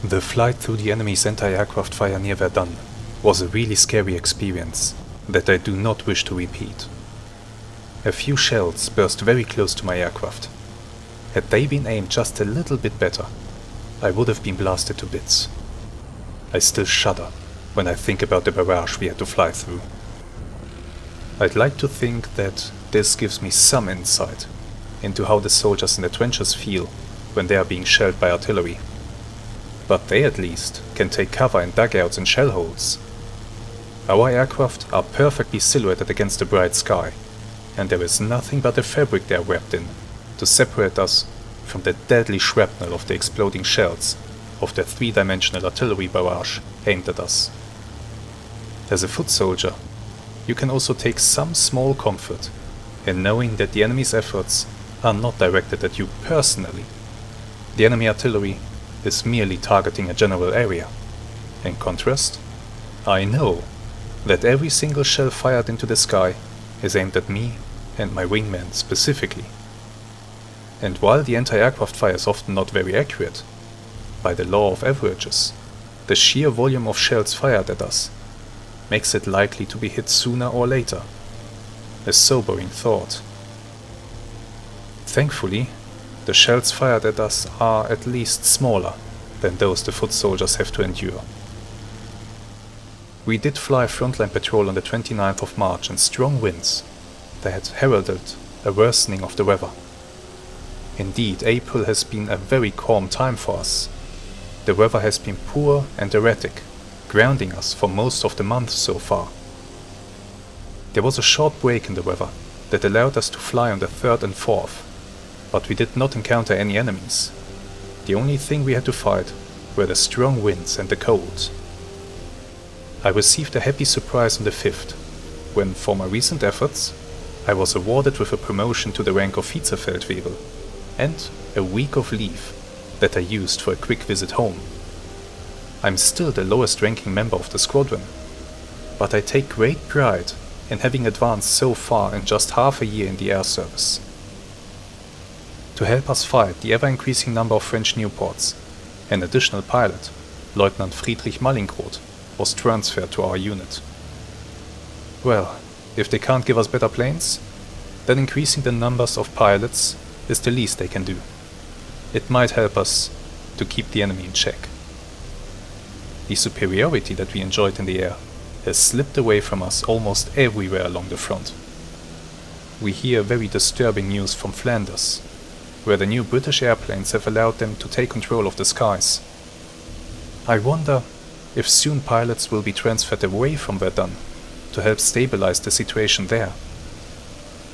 The flight through the enemy's anti-aircraft fire near Verdun was a really scary experience that I do not wish to repeat. A few shells burst very close to my aircraft. Had they been aimed just a little bit better, I would have been blasted to bits. I still shudder when I think about the barrage we had to fly through. I'd like to think that this gives me some insight into how the soldiers in the trenches feel when they are being shelled by artillery. But they at least can take cover in dugouts and shell holes. Our aircraft are perfectly silhouetted against the bright sky, and there is nothing but the fabric they are wrapped in to separate us from the deadly shrapnel of the exploding shells of the three-dimensional artillery barrage aimed at us. As a foot soldier, you can also take some small comfort in knowing that the enemy's efforts are not directed at you personally. The enemy artillery is merely targeting a general area. In contrast, I know that every single shell fired into the sky is aimed at me and my wingman specifically. And while the anti-aircraft fire is often not very accurate, by the law of averages, the sheer volume of shells fired at us makes it likely to be hit sooner or later. A sobering thought. Thankfully, the shells fired at us are at least smaller than those the foot soldiers have to endure. We did fly frontline patrol on the 29th of March in strong winds that heralded a worsening of the weather. Indeed, April has been a very calm time for us. The weather has been poor and erratic, grounding us for most of the month so far. There was a short break in the weather that allowed us to fly on the 3rd and 4th, but we did not encounter any enemies. The only thing we had to fight were the strong winds and the cold. I received a happy surprise on the 5th, when, for my recent efforts, I was awarded with a promotion to the rank of Vizefeldwebel and a week of leave that I used for a quick visit home. I'm still the lowest ranking member of the squadron, but I take great pride in having advanced so far in just half a year in the air service. To help us fight the ever-increasing number of French Nieuports, an additional pilot, Lieutenant Friedrich Mallinckrodt, was transferred to our unit. Well, if they can't give us better planes, then increasing the numbers of pilots is the least they can do. It might help us to keep the enemy in check. The superiority that we enjoyed in the air has slipped away from us almost everywhere along the front. We hear very disturbing news from Flanders, where the new British airplanes have allowed them to take control of the skies. I wonder if soon pilots will be transferred away from Verdun to help stabilize the situation there.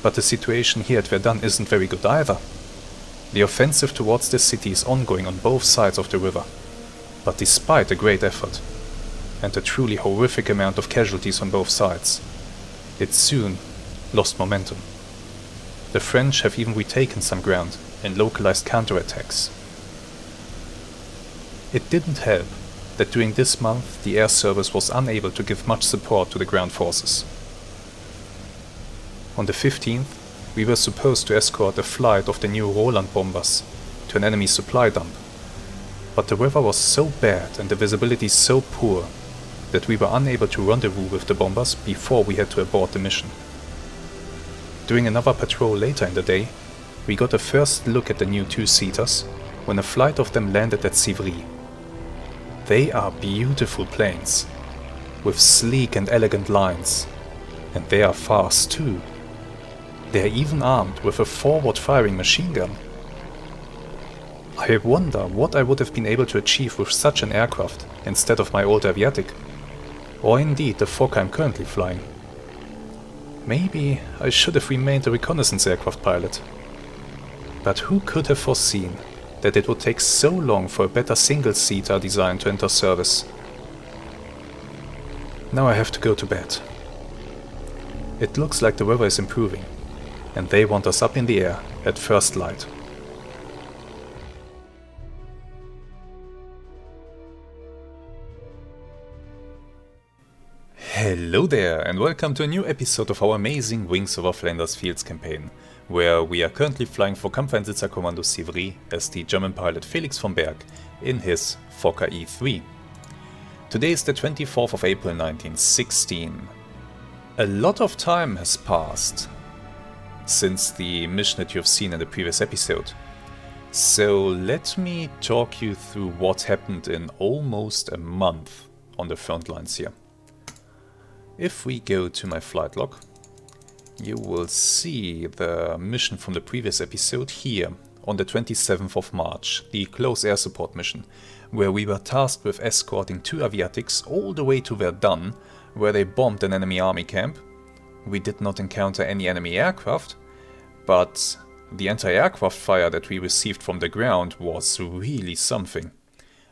But the situation here at Verdun isn't very good either. The offensive towards the city is ongoing on both sides of the river, but despite a great effort and a truly horrific amount of casualties on both sides, it soon lost momentum. The French have even retaken some ground in localized counterattacks. It didn't help that during this month the air service was unable to give much support to the ground forces. On the 15th, we were supposed to escort a flight of the new Roland bombers to an enemy supply dump, but the weather was so bad and the visibility so poor that we were unable to rendezvous with the bombers before we had to abort the mission. During another patrol later in the day, we got a first look at the new two-seaters when a flight of them landed at Civry. They are beautiful planes, with sleek and elegant lines, and they are fast too. They are even armed with a forward-firing machine gun. I wonder what I would have been able to achieve with such an aircraft instead of my old Aviatik, or indeed the Fokker I'm currently flying. Maybe I should have remained a reconnaissance aircraft pilot. But who could have foreseen that it would take so long for a better single-seater design to enter service? Now I have to go to bed. It looks like the weather is improving, and they want us up in the air at first light. Hello there, and welcome to a new episode of our amazing Wings Over Flanders Fields campaign, where we are currently flying for Kampfeinsitzerkommando Sivry as the German pilot Felix von Berg in his Fokker E3. Today is the 24th of April 1916. A lot of time has passed since the mission that you've seen in the previous episode. So let me talk you through what happened in almost a month on the front lines here. If we go to my flight log, you will see the mission from the previous episode here on the 27th of March, the close air support mission, where we were tasked with escorting 2 aviatics all the way to Verdun, where they bombed an enemy army camp. We did not encounter any enemy aircraft, but the anti-aircraft fire that we received from the ground was really something.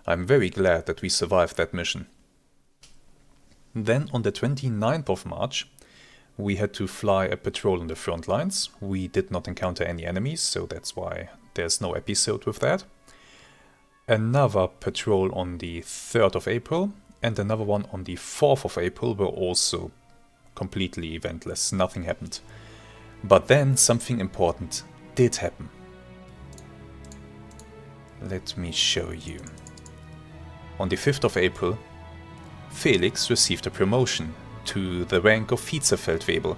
I'm very glad that we survived that mission. Then on the 29th of March, we had to fly a patrol on the front lines. We did not encounter any enemies, so that's why there's no episode with that. Another patrol on the 3rd of April and another one on the 4th of April were also completely eventless. Nothing happened. But then something important did happen. Let me show you. On the 5th of April, Felix received a promotion to the rank of Vizefeldwebel.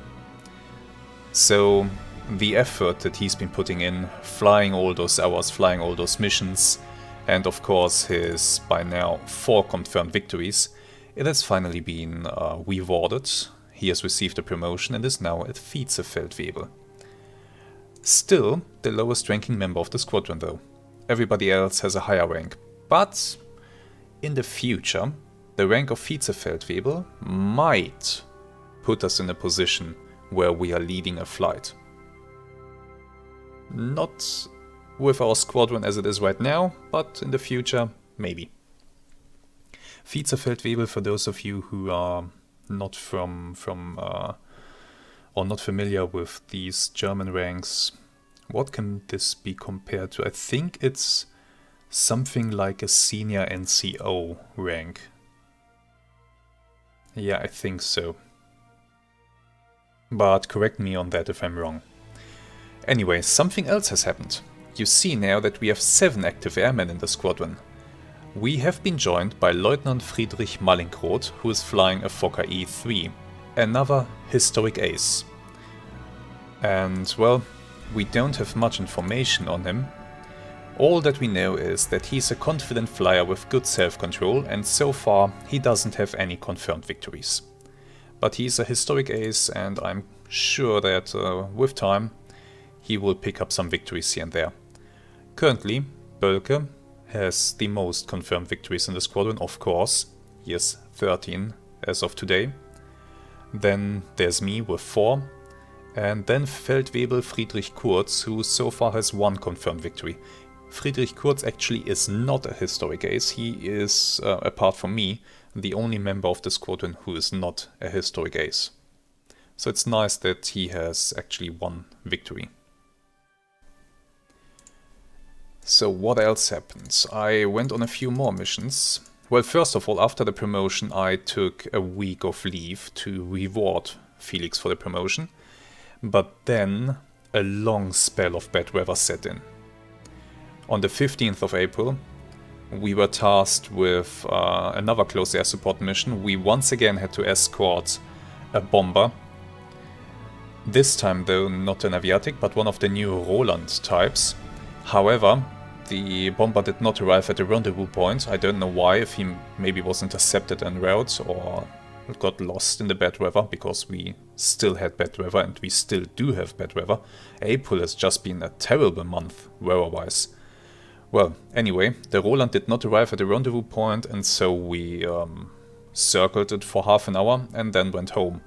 So the effort that he's been putting in, flying all those hours, flying all those missions, and of course his by now 4 confirmed victories, it has finally been rewarded. He has received a promotion and is now at Vizefeldwebel. Still the lowest ranking member of the squadron though. Everybody else has a higher rank. But in the future, the rank of Vizefeldwebel might put us in a position where we are leading a flight. Not with our squadron as it is right now, but in the future, maybe. Vizefeldwebel, for those of you who are not or not familiar with these German ranks, what can this be compared to? I think it's something like a senior NCO rank. Yeah, I think so. But correct me on that if I'm wrong. Anyway, something else has happened. You see now that we have 7 active airmen in the squadron. We have been joined by Lieutenant Friedrich Mallinckrodt, who is flying a Fokker E3, another historic ace. And well, we don't have much information on him. All that we know is that he's a confident flyer with good self-control, and so far he doesn't have any confirmed victories. But he's a historic ace, and I'm sure that with time he will pick up some victories here and there. Currently, Bölke has the most confirmed victories in the squadron, of course. He has 13 as of today. Then there's me with 4. And then Feldwebel Friedrich Kurz, who so far has 1 confirmed victory. Friedrich Kurz actually is not a historic ace. He is, apart from me, the only member of the squadron who is not a historic ace. So it's nice that he has actually 1 victory. So what else happened? I went on a few more missions. Well, first of all, after the promotion I took a week of leave to reward Felix for the promotion. But then a long spell of bad weather set in. On the 15th of April, we were tasked with another close air support mission. We once again had to escort a bomber. This time though not an aviatic, but one of the new Neuralnet types. However, the bomber did not arrive at the rendezvous point. I don't know why, if he maybe was intercepted en route or got lost in the bad weather, because we still had bad weather and we still do have bad weather. April has just been a terrible month weather-wise. Well, anyway, the Roland did not arrive at the rendezvous point, and so we circled it for half an hour and then went home.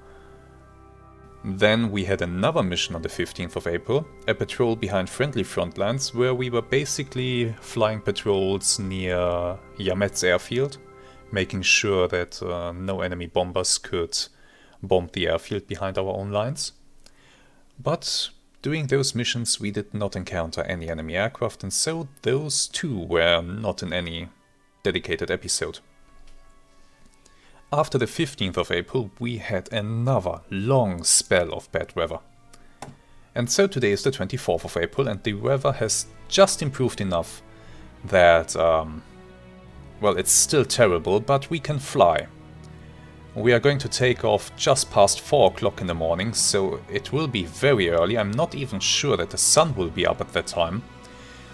Then we had another mission on the 15th of April, a patrol behind friendly front lines, where we were basically flying patrols near Yametz airfield, making sure that no enemy bombers could bomb the airfield behind our own lines. But during those missions we did not encounter any enemy aircraft, and so those too were not in any dedicated episode. After the 15th of April we had another long spell of bad weather. And so today is the 24th of April, and the weather has just improved enough that, well, it's still terrible, but we can fly. We are going to take off just past 4 o'clock in the morning, so it will be very early. I'm not even sure that the sun will be up at that time.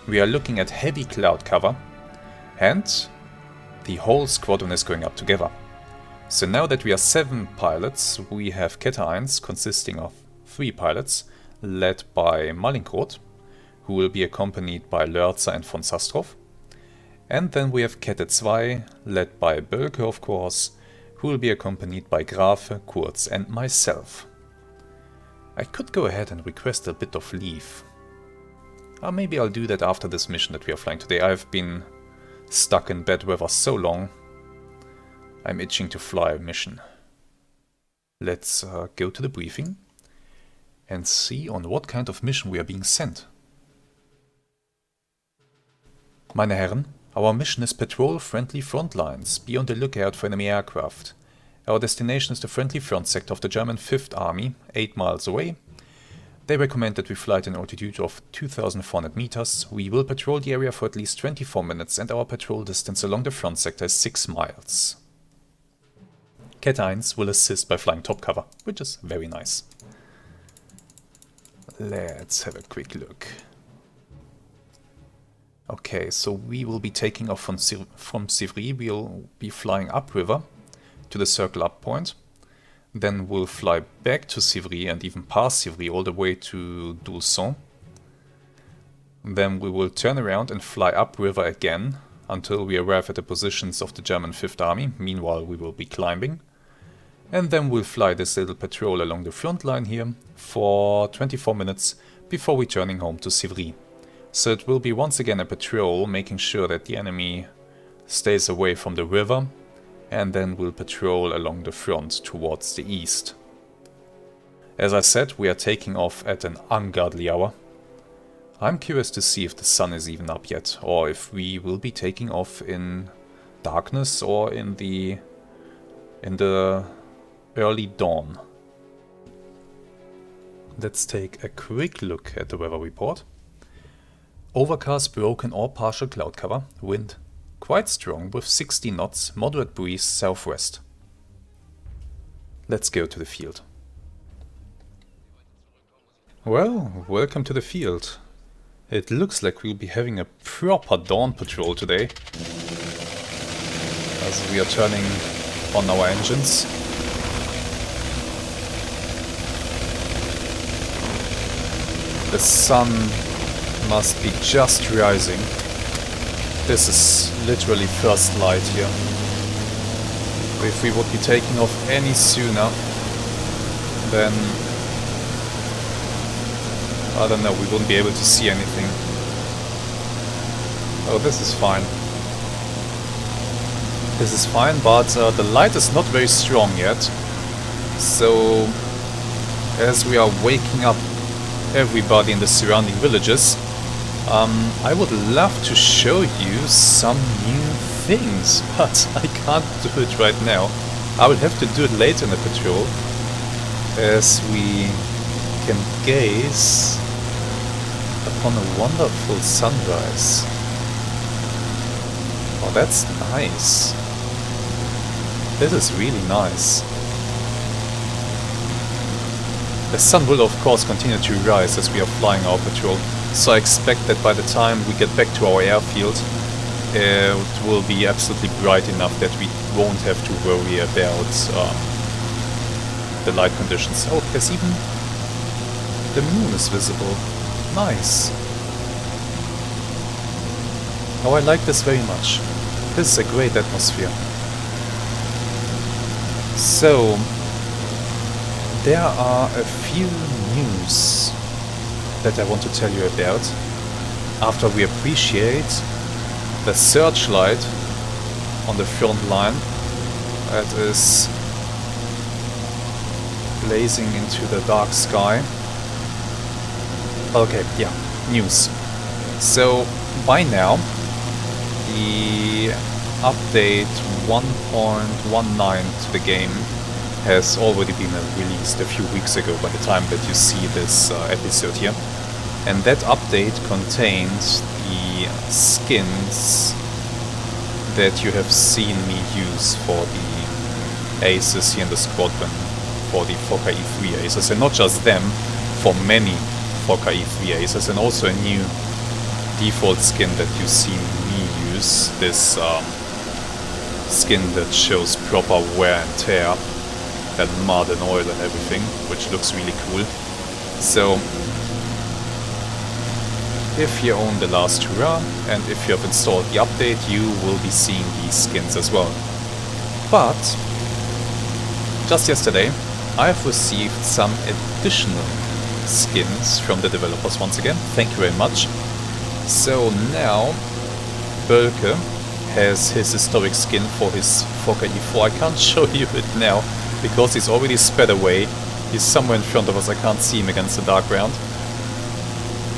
We are looking at heavy cloud cover, and the whole squadron is going up together. So now that we are 7 pilots, we have Kette 1 consisting of 3 pilots, led by Mallinckrodt, who will be accompanied by Lörzer and von Sastrov. And then we have Kette 2, led by Bölke, of course, who will be accompanied by Grafe, Kurz and myself. I could go ahead and request a bit of leave. Maybe I'll do that after this mission that we are flying today. I've been stuck in bad weather so long. I'm itching to fly a mission. Let's go to the briefing and see on what kind of mission we are being sent. Meine Herren, our mission is patrol friendly front lines. Be on the lookout for enemy aircraft. Our destination is the friendly front sector of the German 5th Army, 8 miles away. They recommend that we fly at an altitude of 2,400 meters. We will patrol the area for at least 24 minutes and our patrol distance along the front sector is 6 miles. Kette 1 will assist by flying top cover, which is very nice. Let's have a quick look. Okay, so we will be taking off from Sivry. We'll be flying upriver to the circle up point. Then we'll fly back to Sivry and even past Sivry all the way to Dulson. Then we will turn around and fly upriver again until we arrive at the positions of the German 5th Army. Meanwhile, we will be climbing. And then we'll fly this little patrol along the front line here for 24 minutes before returning home to Sivry. So it will be once again a patrol, making sure that the enemy stays away from the river, and then we'll patrol along the front towards the east. As I said, we are taking off at an ungodly hour. I'm curious to see if the sun is even up yet, or if we will be taking off in darkness or in the early dawn. Let's take a quick look at the weather report. Overcast, broken or partial cloud cover, wind quite strong with 60 knots, moderate breeze southwest. Let's go to the field. Well, welcome to the field. It looks like we'll be having a proper dawn patrol today, as we are turning on our engines. The sun must be just rising. This is literally first light here. If we would be taking off any sooner, then I don't know, we wouldn't be able to see anything. Oh, this is fine. This is fine, but the light is not very strong yet. So, as we are waking up everybody in the surrounding villages, I would love to show you some new things, but I can't do it right now. I will have to do it later in the patrol, as we can gaze upon a wonderful sunrise. Oh, that's nice. This is really nice. The sun will of course continue to rise as we are flying our patrol, so I expect that by the time we get back to our airfield, it will be absolutely bright enough that we won't have to worry about the light conditions. Oh, there's even the moon is visible. Nice. Oh, I like this very much. This is a great atmosphere. So, there are a few news that I want to tell you about after we appreciate the searchlight on the front line that is blazing into the dark sky. Okay, yeah, news. So, by now, the update 1.19 to the game has already been released a few weeks ago by the time that you see this episode here. And that update contains the skins that you have seen me use for the aces here in the squadron, for the Fokker E3 aces, and not just them, for many Fokker E3 aces, and also a new default skin that you see me use, this skin that shows proper wear and tear and mud and oil and everything, which looks really cool. So if you own the last Hurrah and if you have installed the update, you will be seeing these skins as well. But just yesterday I have received some additional skins from the developers once again. Thank you very much. So now Bölke has his historic skin for his Fokker E4. I can't show you it now because he's already sped away. He's somewhere in front of us, I can't see him against the dark ground.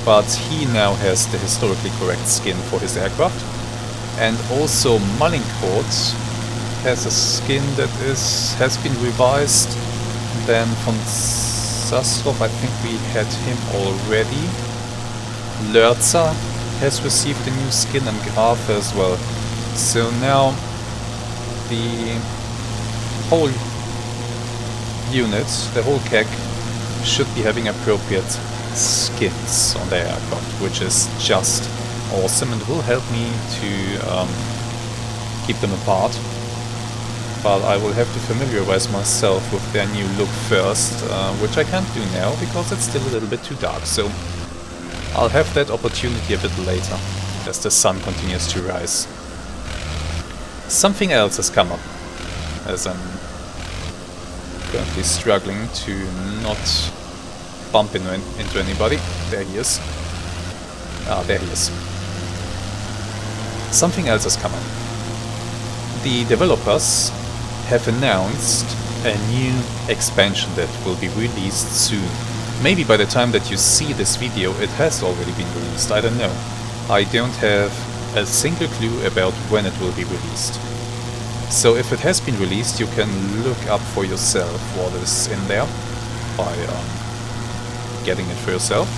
But he now has the historically correct skin for his aircraft. And also Mallinckrodt has a skin that has been revised. Then von Sastrov, I think we had him already. Lörzer has received a new skin, and Graf as well. So now the whole unit, the whole CAC, should be having appropriate skins on their aircraft, which is just awesome and will help me to keep them apart. But I will have to familiarize myself with their new look first, which I can't do now because it's still a little bit too dark. So I'll have that opportunity a bit later as the sun continues to rise. Something else has come up as I'm currently struggling to not bump into anybody. There he is. Ah, there he is. Something else has come up. The developers have announced a new expansion that will be released soon. Maybe by the time that you see this video it has already been released, I don't know. I don't have a single clue about when it will be released. So if it has been released, you can look up for yourself what is in there by getting it for yourself,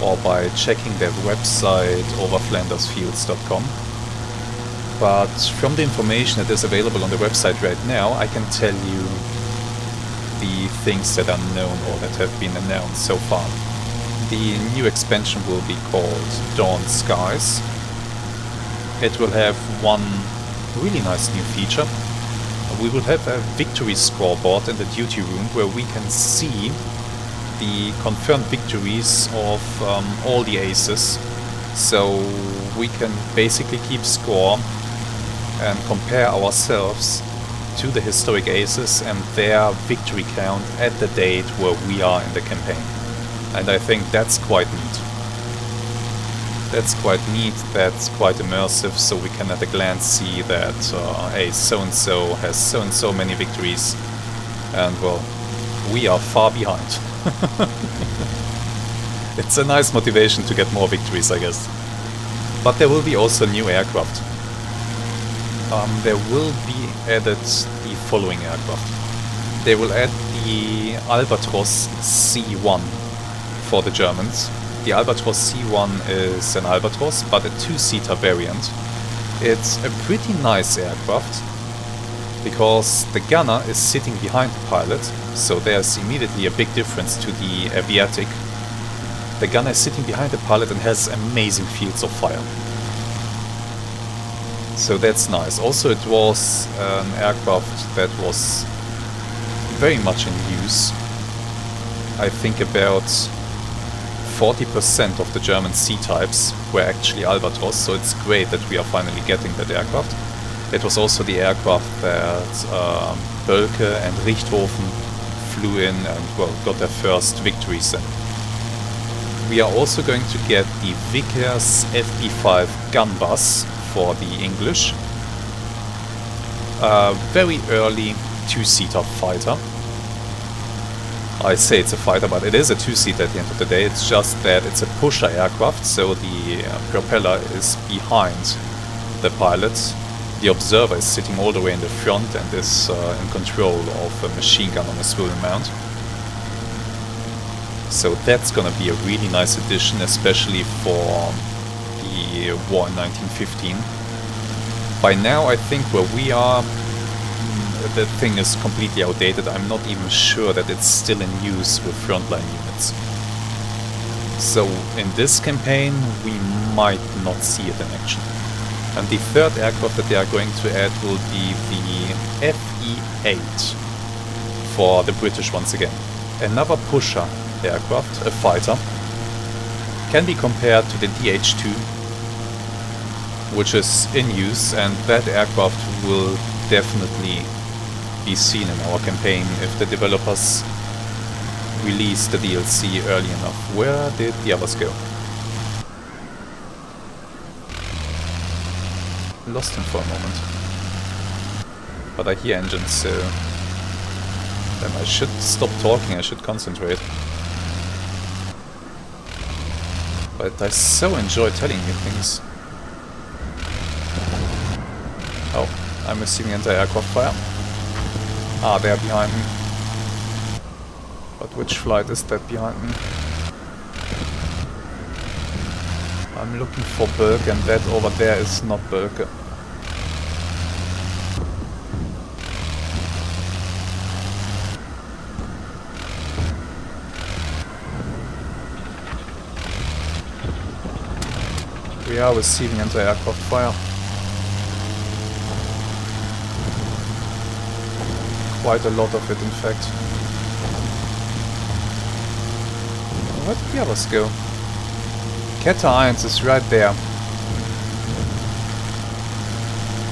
or by checking their website overflandersfields.com. But from the information that is available on the website right now, I can tell you the things that are known or that have been announced so far. The new expansion will be called Dawn Skies. It will have one really nice new feature. We will have a victory scoreboard in the duty room where we can see the confirmed victories of all the aces. So we can basically keep score and compare ourselves to the historic aces and their victory count at the date where we are in the campaign. And I think that's quite neat. That's quite neat, that's quite immersive, so we can at a glance see that ace so-and-so has so-and-so many victories, and well, we are far behind. It's a nice motivation to get more victories, I guess. But there will be also new aircraft. There will be added the following aircraft. They will add the Albatros C1 for the Germans. The Albatros C1 is an Albatros, but a two-seater variant. It's a pretty nice aircraft, because the gunner is sitting behind the pilot, so there's immediately a big difference to the Aviatik. The gunner is sitting behind the pilot and has amazing fields of fire. So that's nice. Also, it was an aircraft that was very much in use. I think about 40% of the German C-types were actually Albatros, so it's great that we are finally getting that aircraft. It was also the aircraft that Bölke and Richthofen flew in and well, got their first victories in. We are also going to get the Vickers FP5 gun bus for the English. A very early two-seater fighter. I say it's a fighter, but it is a two-seater at the end of the day. It's just that it's a pusher aircraft, so the propeller is behind the pilot. The observer is sitting all the way in the front and is in control of a machine gun on a swivel mount. So that's gonna be a really nice addition, especially for the war in 1915. By now I think where we are, the thing is completely outdated. I'm not even sure that it's still in use with frontline units. So in this campaign we might not see it in action. And the third aircraft that they are going to add will be the FE-8 for the British once again. Another pusher aircraft, a fighter, can be compared to the DH-2, which is in use, and that aircraft will definitely be seen in our campaign if the developers release the DLC early enough. Where did the others go? Lost him for a moment. But I hear engines, so then I should stop talking, I should concentrate. But I so enjoy telling you things. Oh, I'm receiving anti-aircraft fire. Ah, they're behind me. But which flight is that behind me? I'm looking for Bulk, and that over there is not Bulk. We are receiving anti-aircraft fire. Quite a lot of it, in fact. Where did the others go? Kette 1 is right there.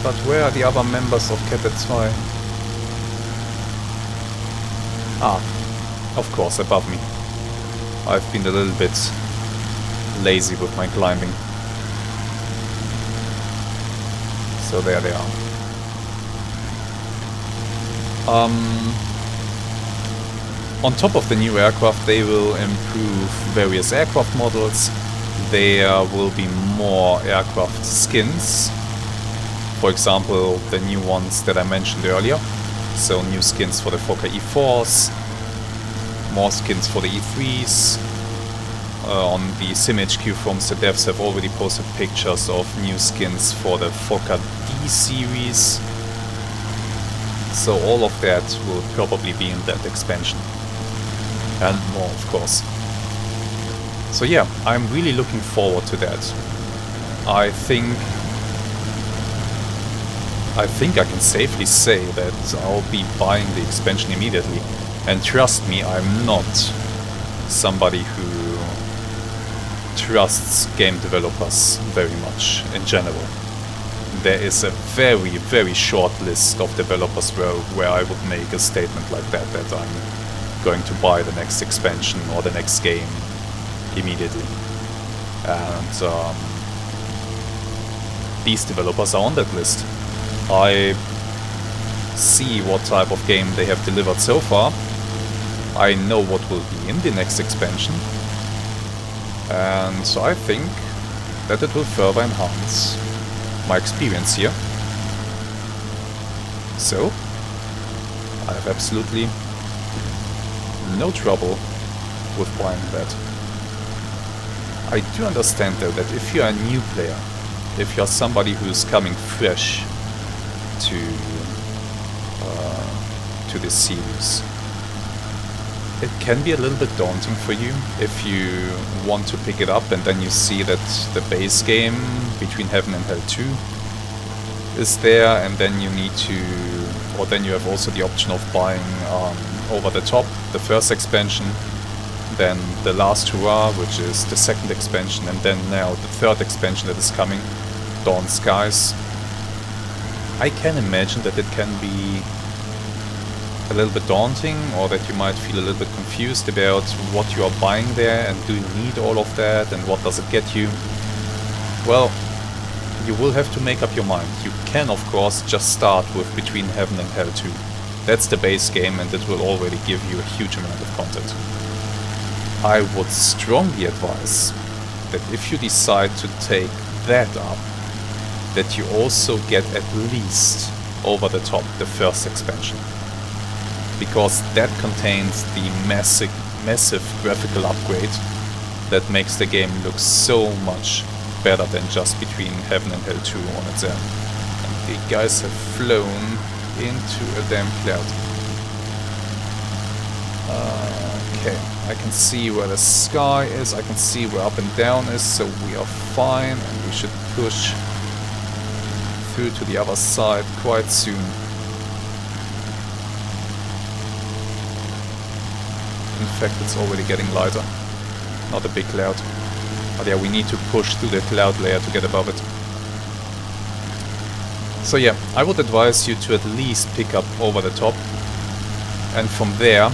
But where are the other members of Kette 2? Ah, of course, above me. I've been a little bit lazy with my climbing. So there they are. On top of the new aircraft, they will improve various aircraft models. There will be more aircraft skins. For example, the new ones that I mentioned earlier. So new skins for the Fokker E4s, more skins for the E3s. On the SimHQ forums, the devs have already posted pictures of new skins for the Fokker D series. So all of that will probably be in that expansion. And more, of course. So yeah, I'm really looking forward to that. I think I can safely say that I'll be buying the expansion immediately. And trust me, I'm not somebody who trusts game developers very much in general. There is a very, very short list of developers where I would make a statement like that I'm going to buy the next expansion or the next game immediately. And these developers are on that list. I see what type of game they have delivered so far. I know what will be in the next expansion. And so I think that it will further enhance my experience here. So I have absolutely no trouble with buying that. I do understand though that if you are a new player, if you're somebody who's coming fresh to this series, it can be a little bit daunting for you if you want to pick it up and then you see that the base game Between Heaven and Hell 2 is there, and then you need to, or then you have also the option of buying Over the Top, the first expansion, then The Last Hurrah, which is the second expansion, and then now the third expansion that is coming, Dawn Skies. I can imagine that it can be a little bit daunting, or that you might feel a little bit confused about what you are buying there, and do you need all of that, and what does it get you? Well, you will have to make up your mind. You can, of course, just start with Between Heaven and Hell 2. That's the base game, and it will already give you a huge amount of content. I would strongly advise that if you decide to take that up, that you also get at least over the top the first expansion, because that contains the massive graphical upgrade that makes the game look so much better than just Between Heaven and Hell 2 on its own. And the guys have flown into a damn cloud. Okay, I can see where the sky is, I can see where up and down is, so we are fine, and we should push through to the other side quite soon. In fact, it's already getting lighter. Not a big cloud. But yeah, we need to push through the cloud layer to get above it. So yeah, I would advise you to at least pick up over the top, and from there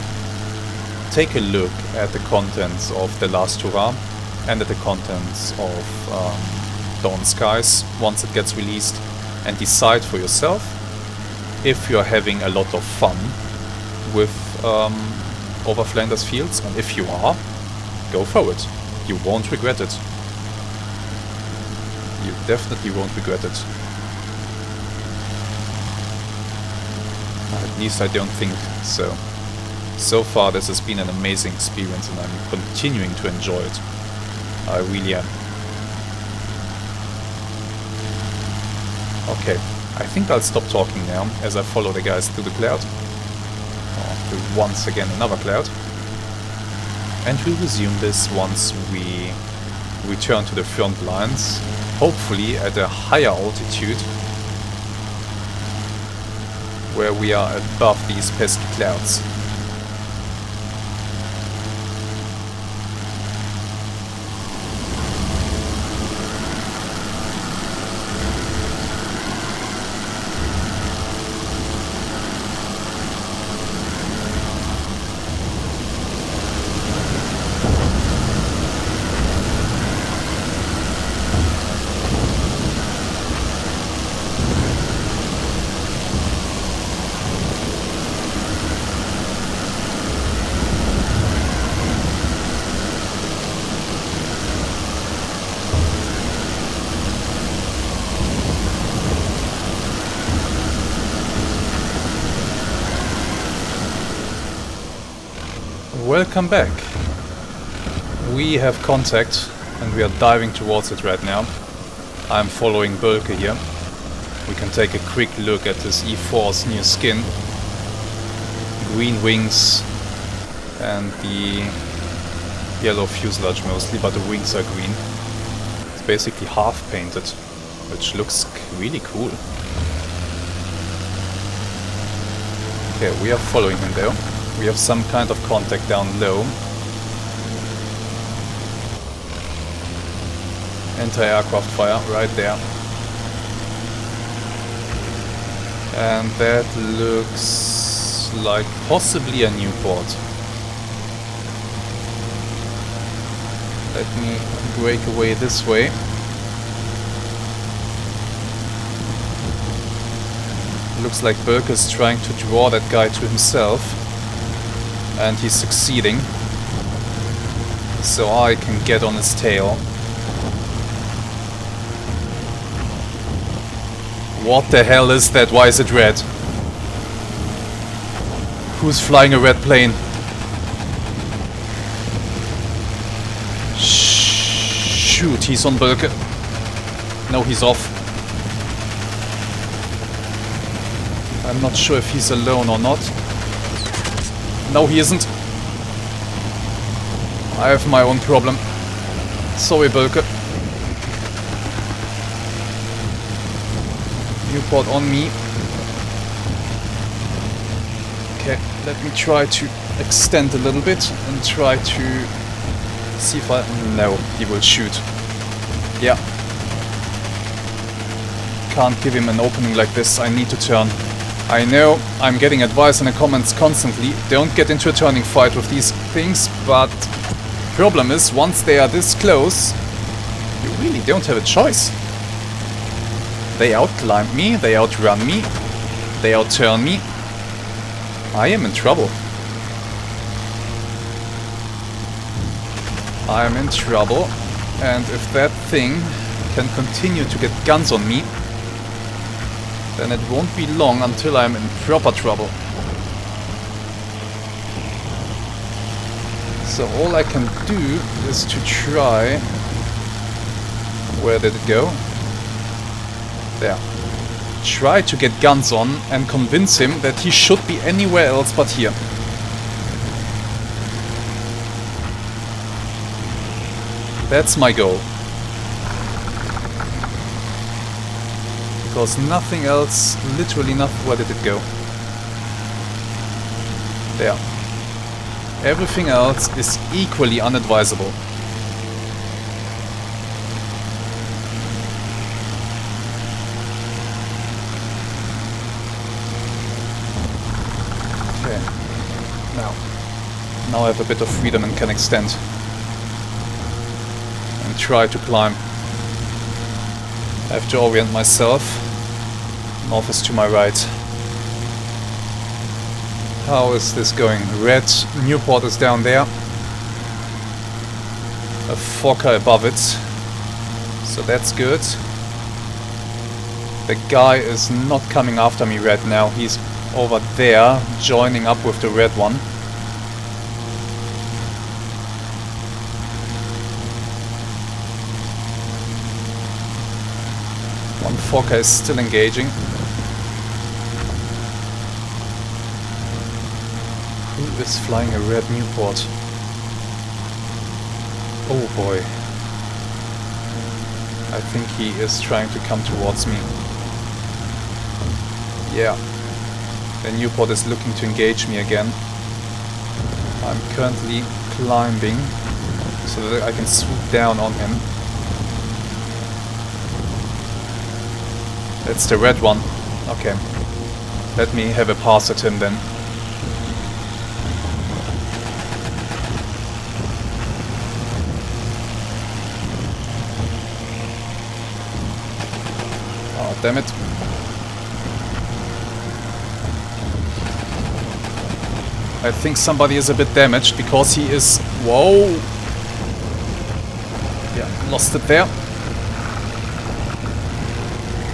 take a look at the contents of The Last Hurrah and at the contents of Dawn Skies once it gets released, and decide for yourself if you're having a lot of fun with Over Flanders Fields, and if you are, go for it. You won't regret it. You definitely won't regret it. At least I don't think so. So far this has been an amazing experience, and I'm continuing to enjoy it. I really am. Okay, I think I'll stop talking now as I follow the guys through the cloud. Through once again another cloud. And we'll resume this once we return to the front lines, hopefully at a higher altitude, where we are above these pesky clouds. Welcome back. We have contact and we are diving towards it right now. I'm following Bölke here. We can take a quick look at this E4's new skin. Green wings and the yellow fuselage mostly, but the wings are green. It's basically half painted, which looks really cool. Okay, we are following him though. We have some kind of contact down low. Anti-aircraft fire right there. And that looks like possibly a new port. Let me break away this way. Looks like Bölke is trying to draw that guy to himself. And he's succeeding, so I can get on his tail. What the hell is that? Why is it red? Who's flying a red plane? Shoot, he's on Bölke. No, he's off. I'm not sure if he's alone or not. No, he isn't. I have my own problem. Sorry, Bölke. Newport on me. Okay, let me try to extend a little bit and try to see if I... No, he will shoot. Yeah. Can't give him an opening like this. I need to turn. I know I'm getting advice in the comments constantly, don't get into a turning fight with these things, but problem is, once they are this close, you really don't have a choice. They outclimb me, they outrun me, they outturn me. I am in trouble. I am in trouble, and if that thing can continue to get guns on me, then it won't be long until I'm in proper trouble. So all I can do is to try... Where did it go? There. Try to get guns on and convince him that he should be anywhere else but here. That's my goal. Because nothing else, literally nothing... Where did it go? There. Everything else is equally unadvisable. Okay. Now I have a bit of freedom and can extend. And try to climb. I have to orient myself. North is to my right. How is this going? Red Newport is down there. A Fokker above it. So that's good. The guy is not coming after me right now. He's over there, joining up with the red one. One Fokker is still engaging. Who is flying a red Newport? Oh boy. I think he is trying to come towards me. Yeah. The Newport is looking to engage me again. I'm currently climbing so that I can swoop down on him. That's the red one. Okay. Let me have a pass at him then. Damn it. I think somebody is a bit damaged because he is... Whoa! Yeah, lost it there.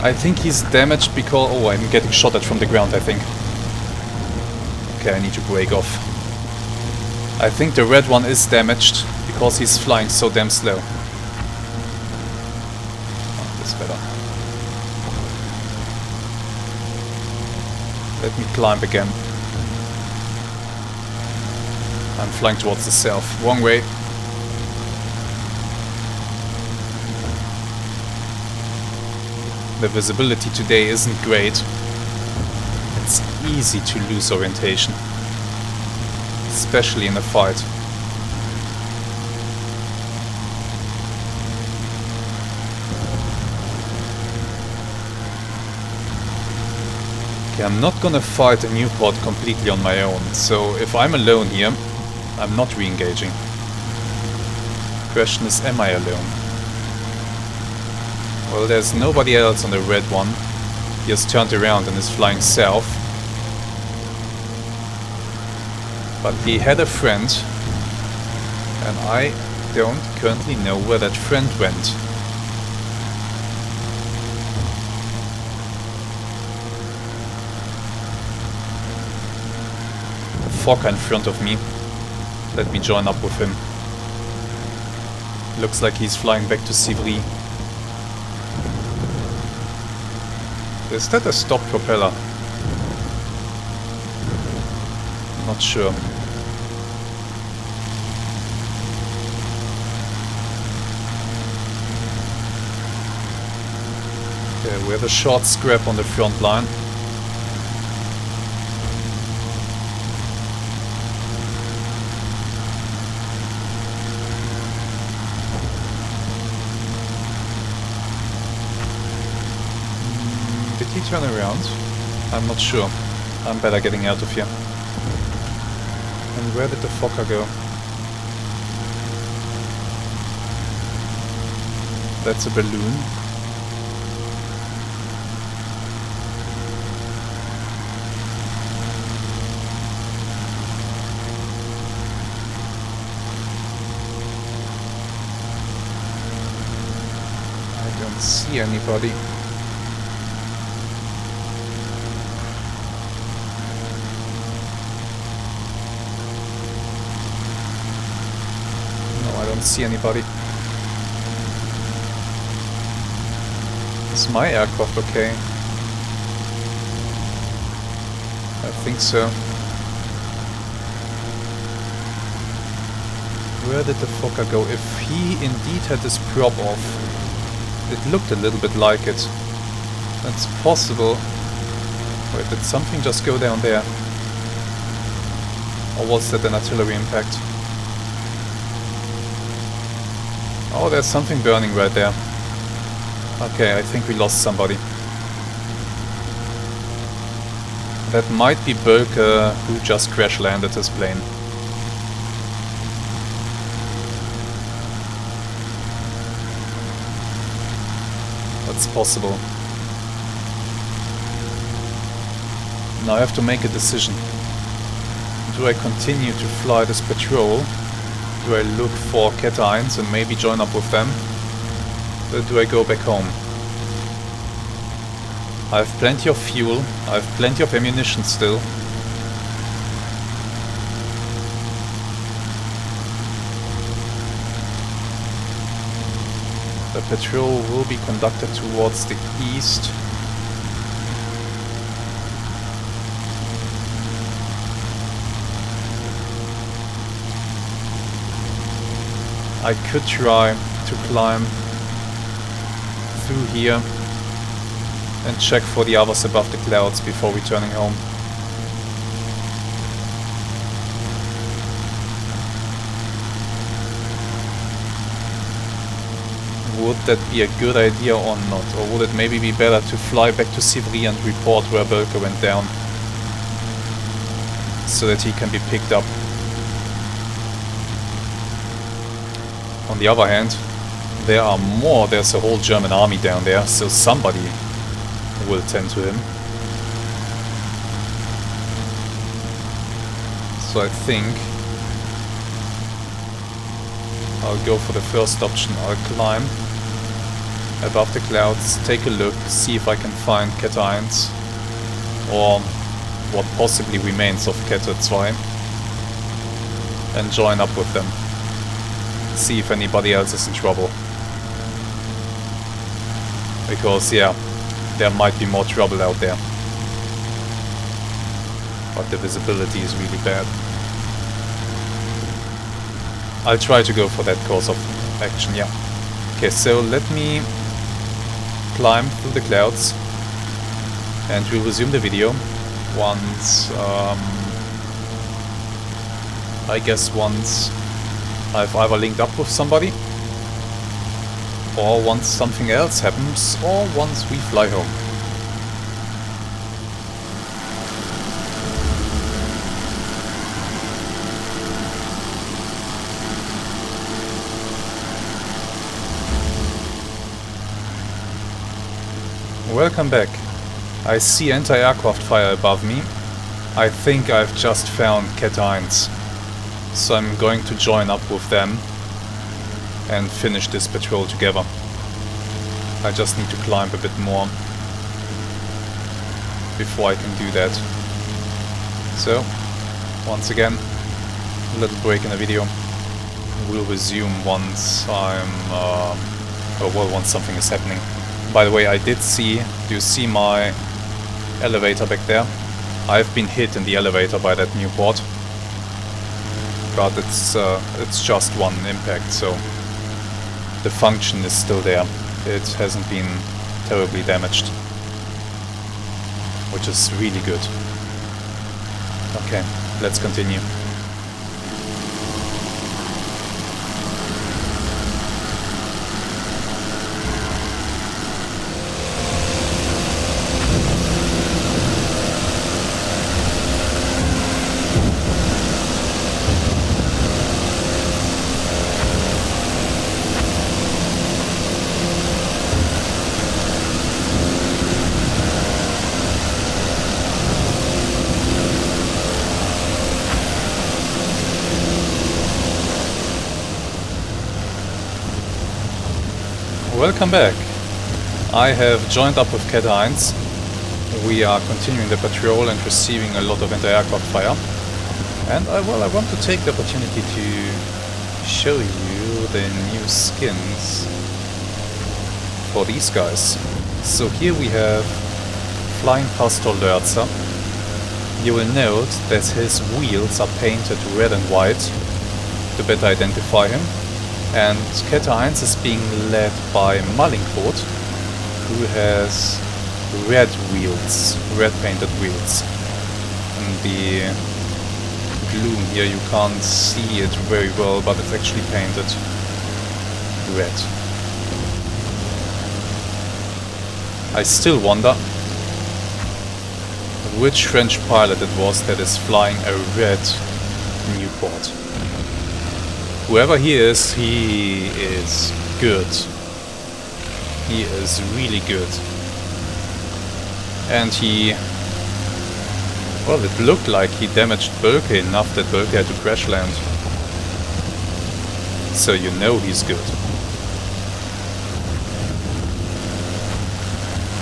I think he's damaged because... Oh, I'm getting shot at from the ground, I think. Okay, I need to break off. I think the red one is damaged because he's flying so damn slow. Oh, that's better. Let me climb again. I'm flying towards the south. Wrong way. The visibility today isn't great. It's easy to lose orientation. Especially in a fight. Okay, I'm not gonna fight a Newport completely on my own, so if I'm alone here, I'm not re-engaging. Question is, am I alone? Well, there's nobody else on the red one. He has turned around and is flying south. But he had a friend, and I don't currently know where that friend went. Fokker in front of me. Let me join up with him. Looks like he's flying back to Sivry. Is that a stopped propeller? Not sure. Okay, we have a short scrap on the front line. Did he turn around? I'm not sure. I'm better getting out of here. And where did the Fokker go? That's a balloon. I don't see anybody. see anybody. Is my aircraft okay? I think so. Where did the fucker go? If he indeed had this prop off, it looked a little bit like it. That's possible. Wait, did something just go down there? Or was that an artillery impact? Oh, there's something burning right there. Okay, I think we lost somebody. That might be Bölke, who just crash landed his plane. That's possible. Now I have to make a decision. Do I continue to fly this patrol? Do I look for Cat 1 and maybe join up with them? Or do I go back home? I have plenty of fuel, I have plenty of ammunition still. The patrol will be conducted towards the east. I could try to climb through here and check for the others above the clouds before returning home. Would that be a good idea or not? Or would it maybe be better to fly back to Sivry and report where Bölke went down, so that he can be picked up? On the other hand, there are more, there's a whole German army down there, so somebody will tend to him. So I think I'll go for the first option. I'll climb above the clouds, take a look, see if I can find Cat 1 or what possibly remains of Cat 2 and join up with them. See if anybody else is in trouble. Because, yeah, there might be more trouble out there. But the visibility is really bad. I'll try to go for that course of action, yeah. Okay, so let me climb through the clouds and we'll resume the video once, I guess once I've either linked up with somebody, or once something else happens, or once we fly home. Welcome back. I see anti-aircraft fire above me. I think I've just found Cat 1. So I'm going to join up with them and finish this patrol together. I just need to climb a bit more before I can do that. So, once again, a little break in the video. We'll resume once once something is happening. By the way, I did see, do you see my elevator back there? I've been hit in the elevator by that new port. But it's just one impact, so the function is still there. It hasn't been terribly damaged, which is really good. Okay, let's continue. Welcome back. I have joined up with Cat 1. We are continuing the patrol and receiving a lot of anti-aircraft fire. And I want to take the opportunity to show you the new skins for these guys. So here we have Flying Pastor Lurzer. You will note that his wheels are painted red and white to better identify him. And Kette 1 is being led by Mallinckrodt, who has red wheels, red painted wheels. And the gloom here, you can't see it very well, but it's actually painted red. I still wonder which French pilot it was that is flying a red Newport. Whoever he is good. He is really good. And well, it looked like he damaged Bölke enough that Bölke had to crash land. So you know he's good.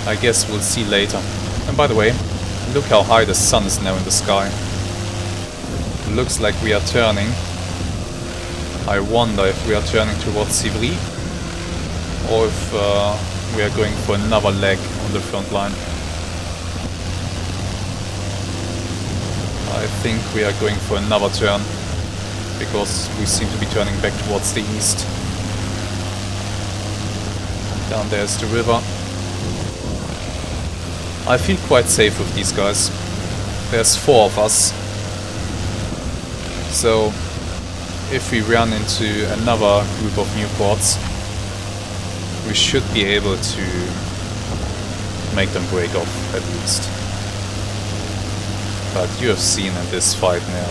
I guess we'll see later. And by the way, look how high the sun is now in the sky. Looks like we are turning. I wonder if we are turning towards Sivry, or if we are going for another leg on the front line. I think we are going for another turn, because we seem to be turning back towards the east. Down there's the river. I feel quite safe with these guys. There's 4 of us. So if we run into another group of Newports, we should be able to make them break off at least. But you have seen in this fight now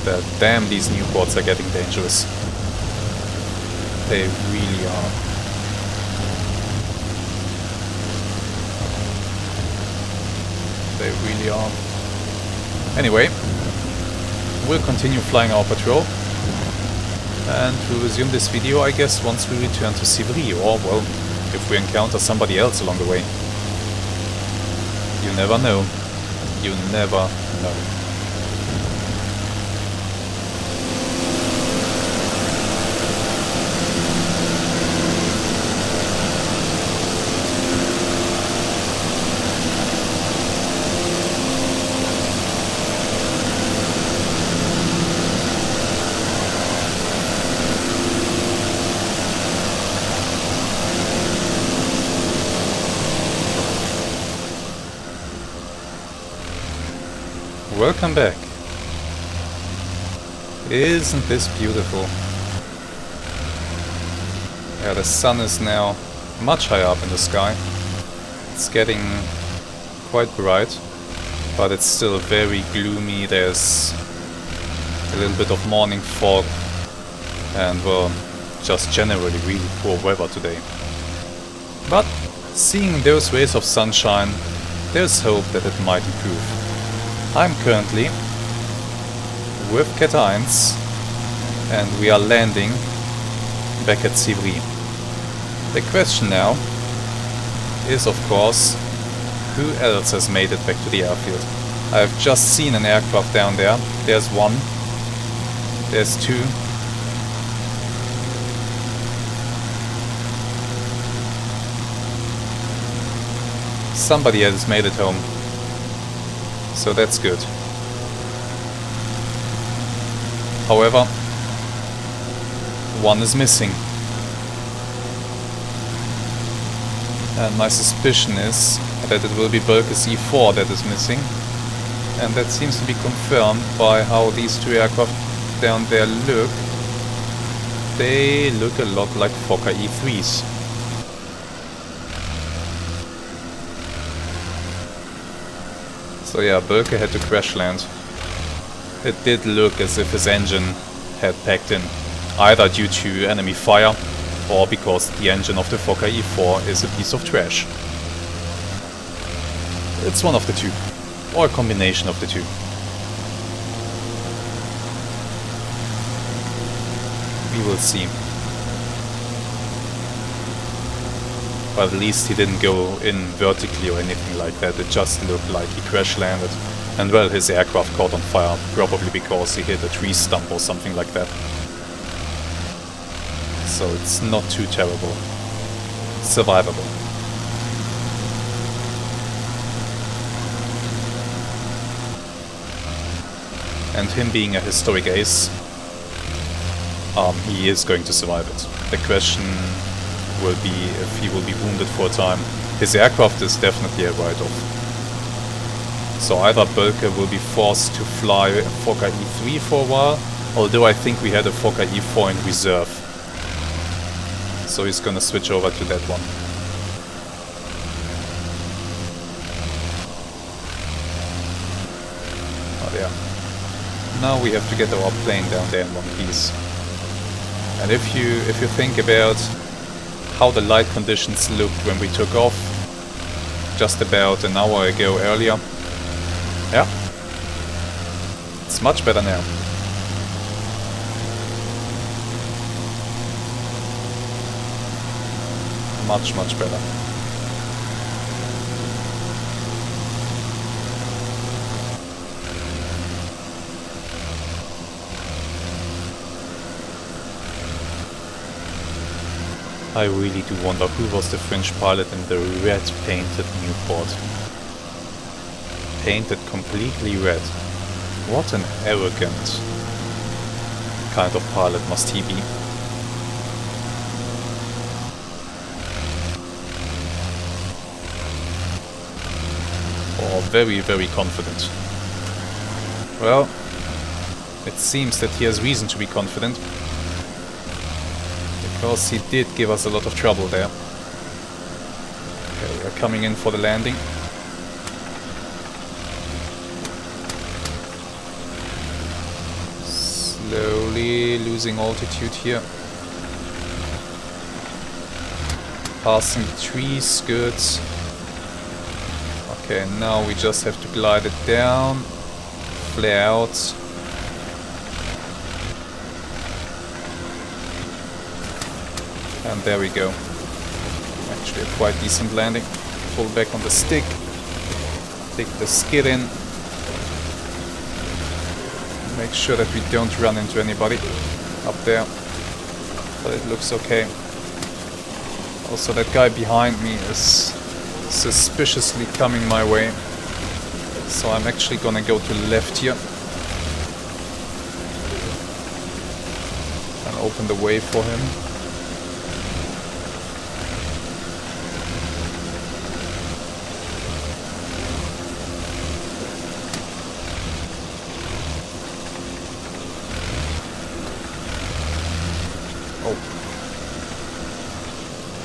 that damn, these Newports are getting dangerous. They really are. They really are. Anyway, we'll continue flying our patrol. And we'll resume this video, I guess, once we return to Sivry, or, well, if we encounter somebody else along the way. You never know. You never know. Welcome back. Isn't this beautiful? Yeah, the sun is now much higher up in the sky. It's getting quite bright, but it's still very gloomy. There's a little bit of morning fog and, well, just generally really poor weather today. But seeing those rays of sunshine, there's hope that it might improve. I'm currently with Kette 1 and we are landing back at Sivry. The question now is, of course, who else has made it back to the airfield? I've just seen an aircraft down there. There's 1. There's 2. Somebody has made it home. So that's good. However, 1 is missing. And my suspicion is that it will be Bölke's E4 that is missing. And that seems to be confirmed by how these 2 aircraft down there look. They look a lot like Fokker E3s. So yeah, Bölke had to crash land. It did look as if his engine had packed in, either due to enemy fire or because the engine of the Fokker E4 is a piece of trash. It's one of the 2, or a combination of the 2. We will see. But at least he didn't go in vertically or anything like that. It just looked like he crash landed. And well, his aircraft caught on fire, probably because he hit a tree stump or something like that. so it's not too terrible. Survivable. And him being a historic ace, he is going to survive it. The question will be if he will be wounded for a time. His aircraft is definitely a write-off. So either Bölke will be forced to fly Fokker E3 for a while, although I think we had a Fokker E4 in reserve. So he's gonna switch over to that one. Oh yeah. Now we have to get our plane down there in one piece. And if you think about how the light conditions looked when we took off just about an hour ago earlier, yeah, it's much better now. Much, much better. I really do wonder who was the French pilot in the red painted Newport. Painted completely red. What an arrogant kind of pilot must he be. Or very, very confident. Well, it seems that he has reason to be confident. Because he did give us a lot of trouble there. Okay, we are coming in for the landing. Slowly losing altitude here. Passing the trees, good. Okay, now we just have to glide it down. Flare out. And there we go. Actually a quite decent landing. Pull back on the stick. Take the skid in. Make sure that we don't run into anybody up there. But it looks okay. Also that guy behind me is suspiciously coming my way. So I'm actually gonna go to the left here. And open the way for him.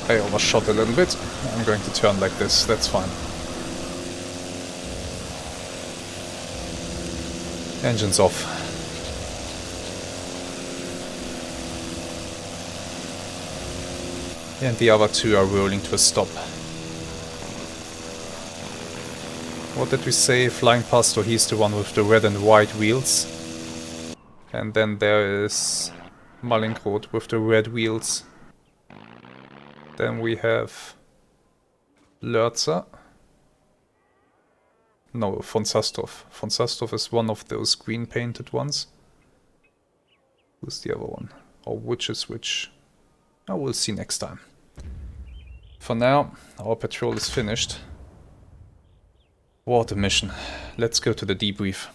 I overshot a little bit. I'm going to turn like this, that's fine. Engines off. And the other two are rolling to a stop. What did we say? Flying past, or he's the one with the red and white wheels. And then there is Mallinckrodt with the red wheels. Then we have Lörzer. No, von Sastorf. Von Sastorf is one of those green painted ones. Who's the other one? Or which is which? Oh, we'll see next time. For now, our patrol is finished. What a mission. Let's go to the debrief.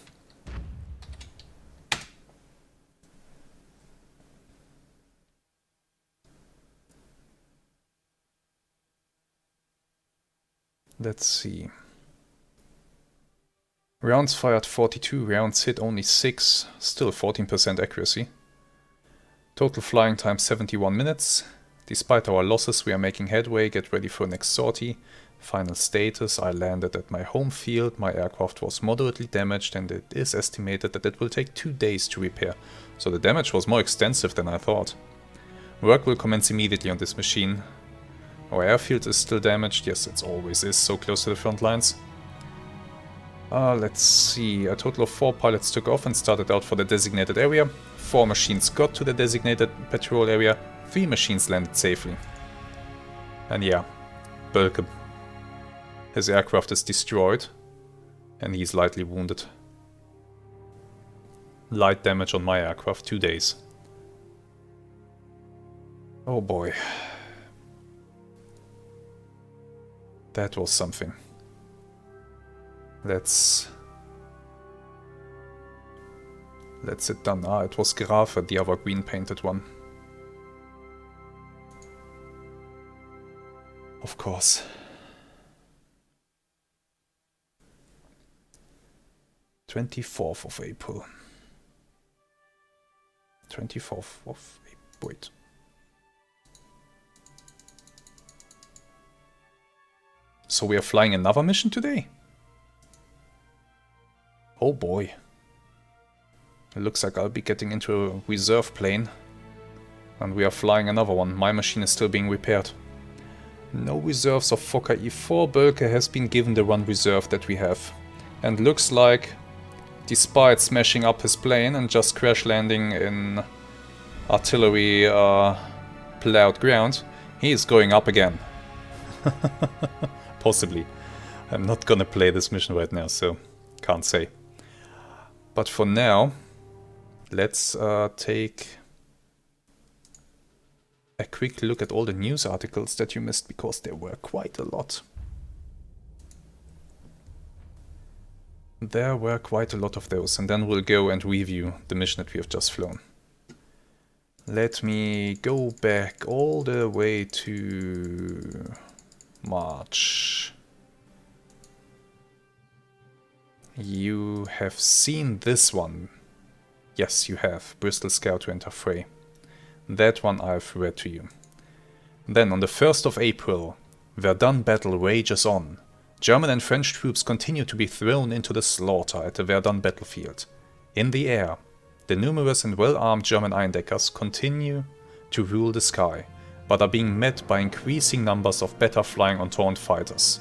Let's see. Rounds fired 42, rounds hit only 6, still 14% accuracy. Total flying time 71 minutes. Despite our losses, we are making headway, get ready for next sortie. Final status, I landed at my home field, my aircraft was moderately damaged and it is estimated that it will take 2 days to repair. So the damage was more extensive than I thought. Work will commence immediately on this machine. Our airfield is still damaged, yes it always is, so close to the front lines. Let's see, a total of 4 pilots took off and started out for the designated area. 4 machines got to the designated patrol area, 3 machines landed safely. And yeah, Bölke. His aircraft is destroyed and he's lightly wounded. Light damage on my aircraft, 2 days. Oh boy. That was something. Let's sit down. Ah, it was Grafe, the other green painted one. Of course. 24th of April. 24th of April. Wait. So we are flying another mission today? Oh boy. It looks like I'll be getting into a reserve plane. And we are flying another one. My machine is still being repaired. No reserves of Fokker E4. Bölke has been given the one reserve that we have. And looks like, despite smashing up his plane and just crash landing in artillery plowed ground, he is going up again. Possibly. I'm not gonna play this mission right now, so can't say. But for now, let's take a quick look at all the news articles that you missed, because there were quite a lot. There were quite a lot of those, and then we'll go and review the mission that we have just flown. Let me go back all the way to March. You have seen this one. Yes, you have. Bristol Scout to enter fray. That one I've read to you. Then on the 1st of April, Verdun battle rages on. German and French troops continue to be thrown into the slaughter at the Verdun battlefield. In the air, the numerous and well-armed German Eindeckers continue to rule the sky, but are being met by increasing numbers of better flying Entente fighters.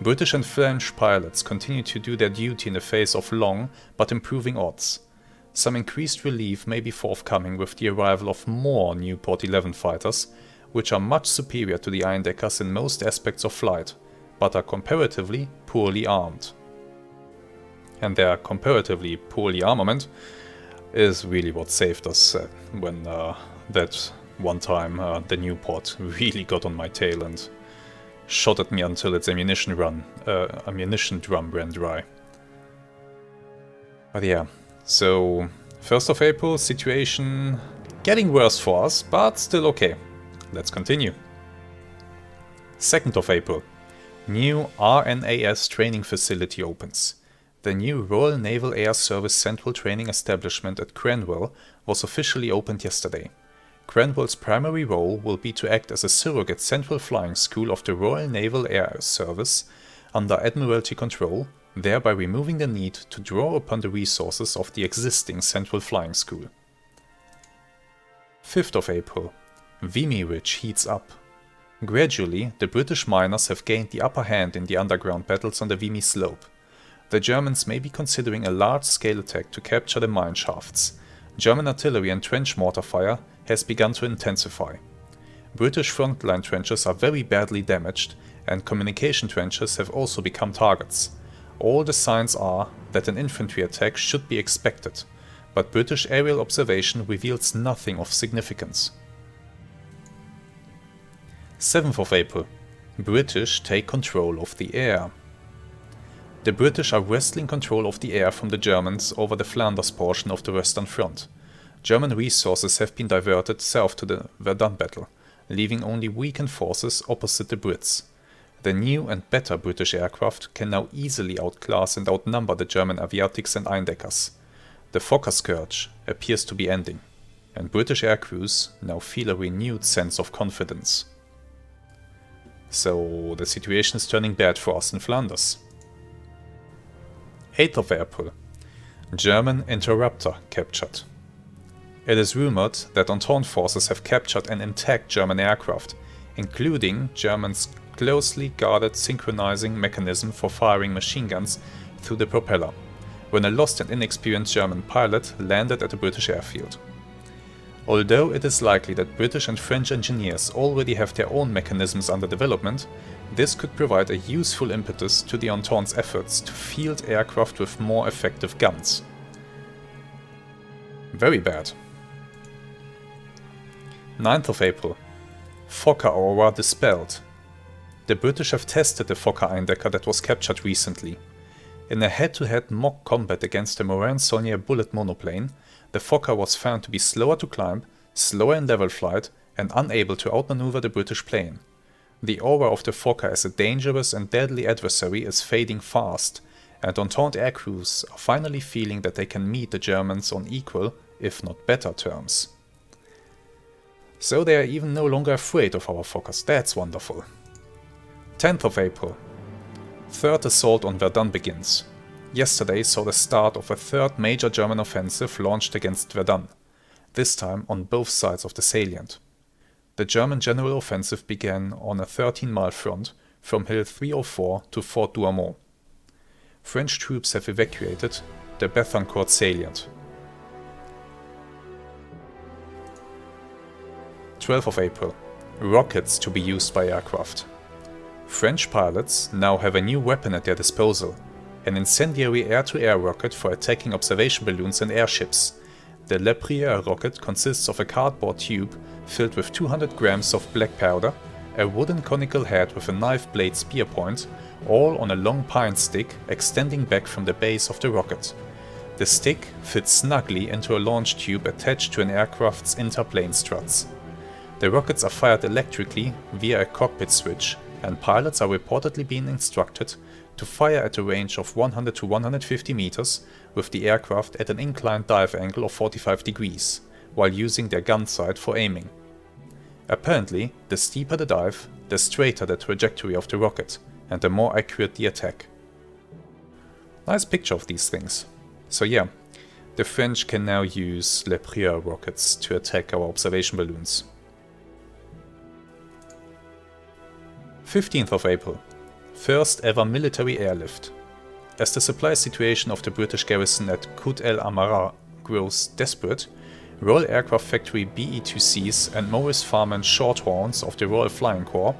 British and French pilots continue to do their duty in the face of long but improving odds. Some increased relief may be forthcoming with the arrival of more Nieuport 11 fighters, which are much superior to the Eindeckers in most aspects of flight, but are comparatively poorly armed. And their comparatively poorly armament is really what saved us when that one time the Nieuport really got on my tail and shot at me until its ammunition drum ran dry. But yeah, so 1st of April, situation getting worse for us, but still okay. Let's continue. 2nd of April, new RNAS training facility opens. The new Royal Naval Air Service Central Training Establishment at Cranwell was officially opened yesterday. Cranwell's primary role will be to act as a surrogate central flying school of the Royal Naval Air Service under Admiralty control, thereby removing the need to draw upon the resources of the existing central flying school. 5th of April, Vimy Ridge heats up. Gradually, the British miners have gained the upper hand in the underground battles on the Vimy slope. The Germans may be considering a large-scale attack to capture the mine shafts. German artillery and trench mortar fire has begun to intensify. British frontline trenches are very badly damaged, and communication trenches have also become targets. All the signs are that an infantry attack should be expected, but British aerial observation reveals nothing of significance. 7th of April. British take control of the air. The British are wresting control of the air from the Germans over the Flanders portion of the Western Front. German resources have been diverted south to the Verdun battle, leaving only weakened forces opposite the Brits. The new and better British aircraft can now easily outclass and outnumber the German Aviatics and Eindeckers. The Fokker scourge appears to be ending, and British air crews now feel a renewed sense of confidence. So the situation is turning bad for us in Flanders. 8th of April. German Interruptor captured. It is rumored that Entente forces have captured an intact German aircraft, including Germans' closely guarded synchronizing mechanism for firing machine guns through the propeller, when a lost and inexperienced German pilot landed at a British airfield. Although it is likely that British and French engineers already have their own mechanisms under development, this could provide a useful impetus to the Entente's efforts to field aircraft with more effective guns. Very bad. 9th of April. Fokker aura dispelled. The British have tested the Fokker Eindecker that was captured recently. In a head-to-head mock combat against the Morane-Saulnier bullet monoplane, the Fokker was found to be slower to climb, slower in level flight, and unable to outmaneuver the British plane. The aura of the Fokker as a dangerous and deadly adversary is fading fast, and Entente aircrews are finally feeling that they can meet the Germans on equal, if not better, terms. So they are even no longer afraid of our Fokkers. That's wonderful. 10th of April. Third assault on Verdun begins. Yesterday saw the start of a third major German offensive launched against Verdun, this time on both sides of the salient. The German general offensive began on a 13-mile front from Hill 304 to Fort Douaumont. French troops have evacuated the Bethencourt salient. 12th of April. Rockets to be used by aircraft. French pilots now have a new weapon at their disposal, an incendiary air-to-air rocket for attacking observation balloons and airships. The Le Prieur rocket consists of a cardboard tube filled with 200 grams of black powder, a wooden conical head with a knife blade spear point, all on a long pine stick extending back from the base of the rocket. The stick fits snugly into a launch tube attached to an aircraft's interplane struts. The rockets are fired electrically via a cockpit switch, and pilots are reportedly being instructed to fire at a range of 100 to 150 meters with the aircraft at an inclined dive angle of 45 degrees, while using their gun sight for aiming. Apparently, the steeper the dive, the straighter the trajectory of the rocket, and the more accurate the attack. Nice picture of these things. So yeah, the French can now use Le Prieur rockets to attack our observation balloons. 15th of April. First ever military airlift. As the supply situation of the British garrison at Kut El Amara grows desperate, Royal Aircraft Factory BE-2Cs and Morris Farman Shorthorns of the Royal Flying Corps,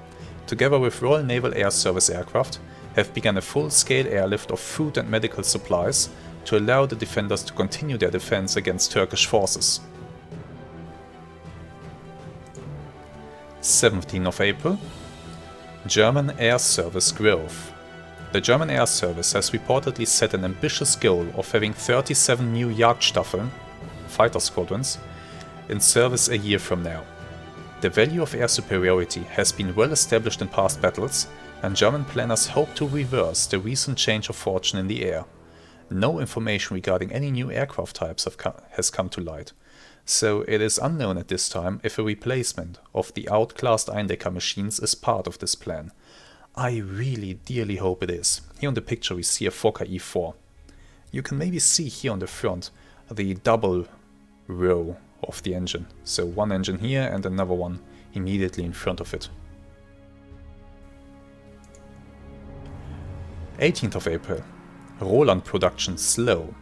together with Royal Naval Air Service aircraft, have begun a full-scale airlift of food and medical supplies to allow the defenders to continue their defense against Turkish forces. 17th of April. German Air Service growth. The German Air Service has reportedly set an ambitious goal of having 37 new Jagdstaffeln, fighter squadrons, in service a year from now. The value of air superiority has been well established in past battles, and German planners hope to reverse the recent change of fortune in the air. No information regarding any new aircraft types has come to light, so it is unknown at this time if a replacement of the outclassed Eindecker machines is part of this plan. I really dearly hope it is. Here on the picture we see a Fokker E4. You can maybe see here on the front the double row of the engine. So one engine here and another one immediately in front of it. 18th of April. Roland production slow.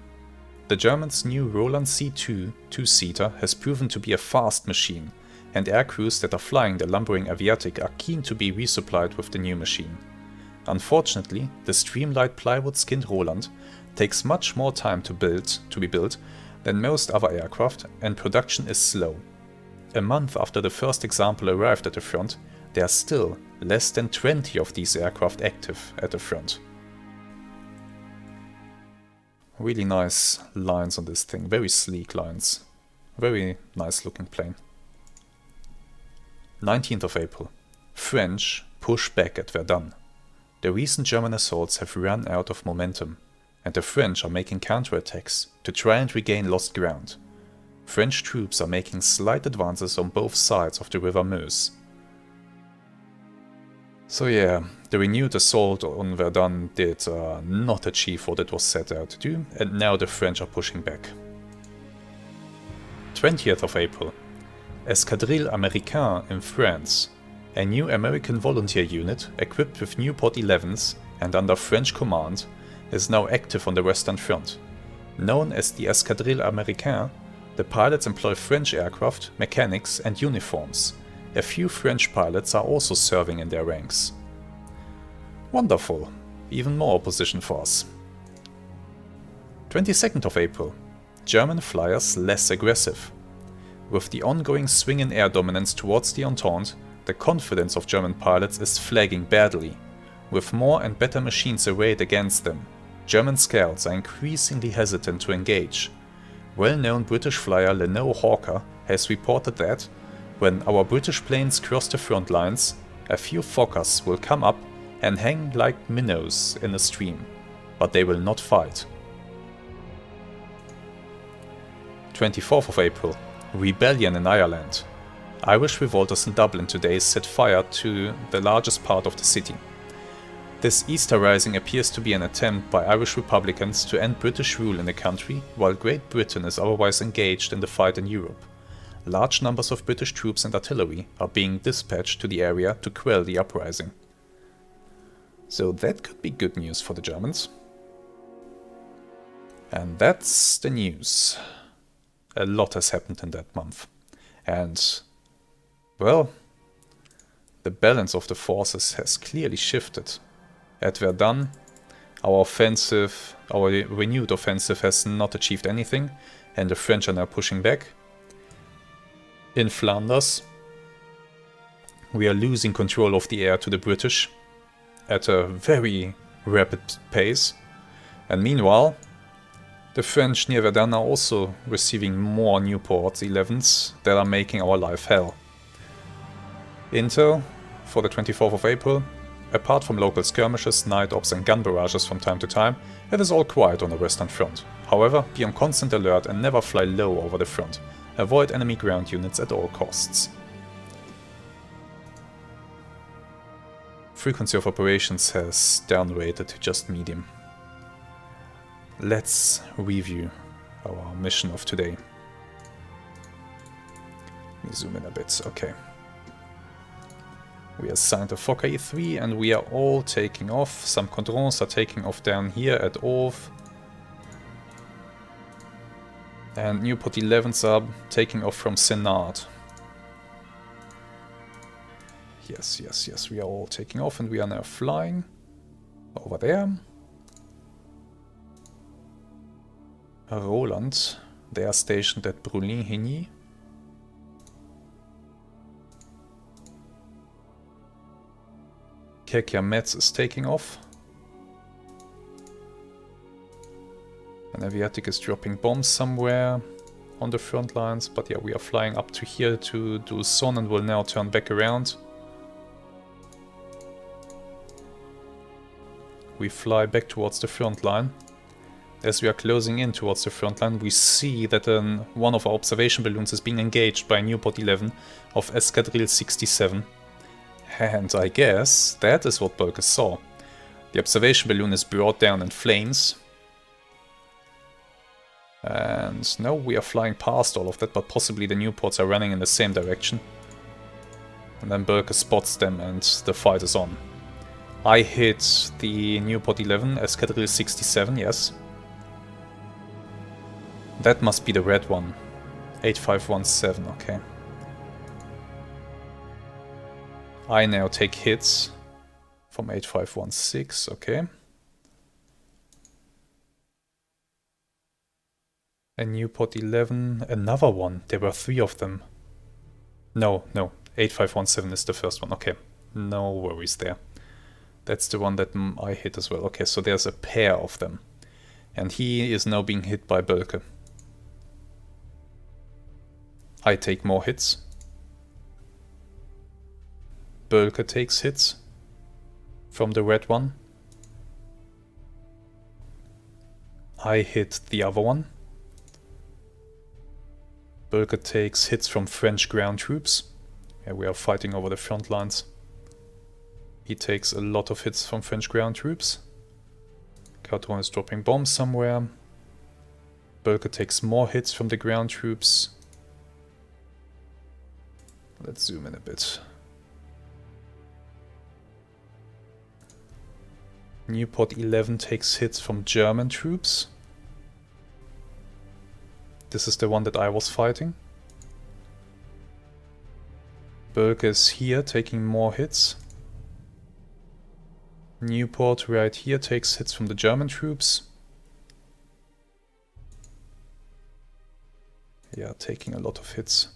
The Germans' new Roland C2 two-seater has proven to be a fast machine, and aircrews that are flying the lumbering Aviatik are keen to be resupplied with the new machine. Unfortunately, the streamlined plywood-skinned Roland takes much more time to be built than most other aircraft, and production is slow. A month after the first example arrived at the front, there are still less than 20 of these aircraft active at the front. Really nice lines on this thing, very sleek lines. Very nice looking plane. 19th of April. French push back at Verdun. The recent German assaults have run out of momentum, and the French are making counterattacks to try and regain lost ground. French troops are making slight advances on both sides of the river Meuse. So yeah, the renewed assault on Verdun did not achieve what it was set out to do, and now the French are pushing back. 20th of April. Escadrille Américain in France. A new American volunteer unit, equipped with Newport 11s and under French command, is now active on the Western Front. Known as the Escadrille Américain, the pilots employ French aircraft, mechanics and uniforms. A few French pilots are also serving in their ranks. Wonderful, even more opposition for us. 22nd of April. German flyers less aggressive. With the ongoing swing in air dominance towards the Entente, the confidence of German pilots is flagging badly. With more and better machines arrayed against them, German scouts are increasingly hesitant to engage. Well-known British flyer Leno Hawker has reported that, when our British planes cross the front lines, a few Fokkers will come up and hang like minnows in a stream, but they will not fight. 24th of April. Rebellion in Ireland. Irish revolters in Dublin today set fire to the largest part of the city. This Easter Rising appears to be an attempt by Irish Republicans to end British rule in the country, while Great Britain is otherwise engaged in the fight in Europe. Large numbers of British troops and artillery are being dispatched to the area to quell the uprising. So that could be good news for the Germans. And that's the news. A lot has happened in that month. And, well, the balance of the forces has clearly shifted. At Verdun, our renewed offensive has not achieved anything, and the French are now pushing back. In Flanders, we are losing control of the air to the British at a very rapid pace. And meanwhile, the French near Verdun are also receiving more Newport 11s that are making our life hell. Intel, for the 24th of April, apart from local skirmishes, night ops and gun barrages from time to time, it is all quiet on the Western Front. However, be on constant alert and never fly low over the front. Avoid enemy ground units at all costs. Frequency of operations has downrated to just medium. Let's review our mission of today. Let me zoom in a bit, okay. We assigned a Fokker E3 and we are all taking off. Some Condrons are taking off down here at Orv. And Newport 11s are taking off from Senard. Yes, we are all taking off and we are now flying over there. Roland, they are stationed at Brulin-Higny. Kekia Metz is taking off. An Aviatik is dropping bombs somewhere on the front lines, but yeah, we are flying up to here to do Son and will now turn back around. We fly back towards the front line. As we are closing in towards the front line, we see that one of our observation balloons is being engaged by a Newport 11 of Escadrille 67. And I guess that is what Bölke saw. The observation balloon is brought down in flames. And now we are flying past all of that, but possibly the Newports are running in the same direction. And then Bölke spots them and the fight is on. I hit the Newport 11, Escadrille 67, yes. That must be the red one. 8517, okay. I now take hits from 8516, okay. A Newport 11, another one. There were 3 of them. No, 8517 is the first one, okay. No worries there. That's the one that I hit as well. Okay, so there's a pair of them. And he is now being hit by Bölke. I take more hits. Bölke takes hits from the red one. I hit the other one. Bölke takes hits from French ground troops. Yeah, we are fighting over the front lines. He takes a lot of hits from French ground troops. Carton is dropping bombs somewhere. Bölke takes more hits from the ground troops. Let's zoom in a bit. Newport 11 takes hits from German troops. This is the one that I was fighting. Bölke is here taking more hits. Newport right here takes hits from the German troops. Yeah, taking a lot of hits.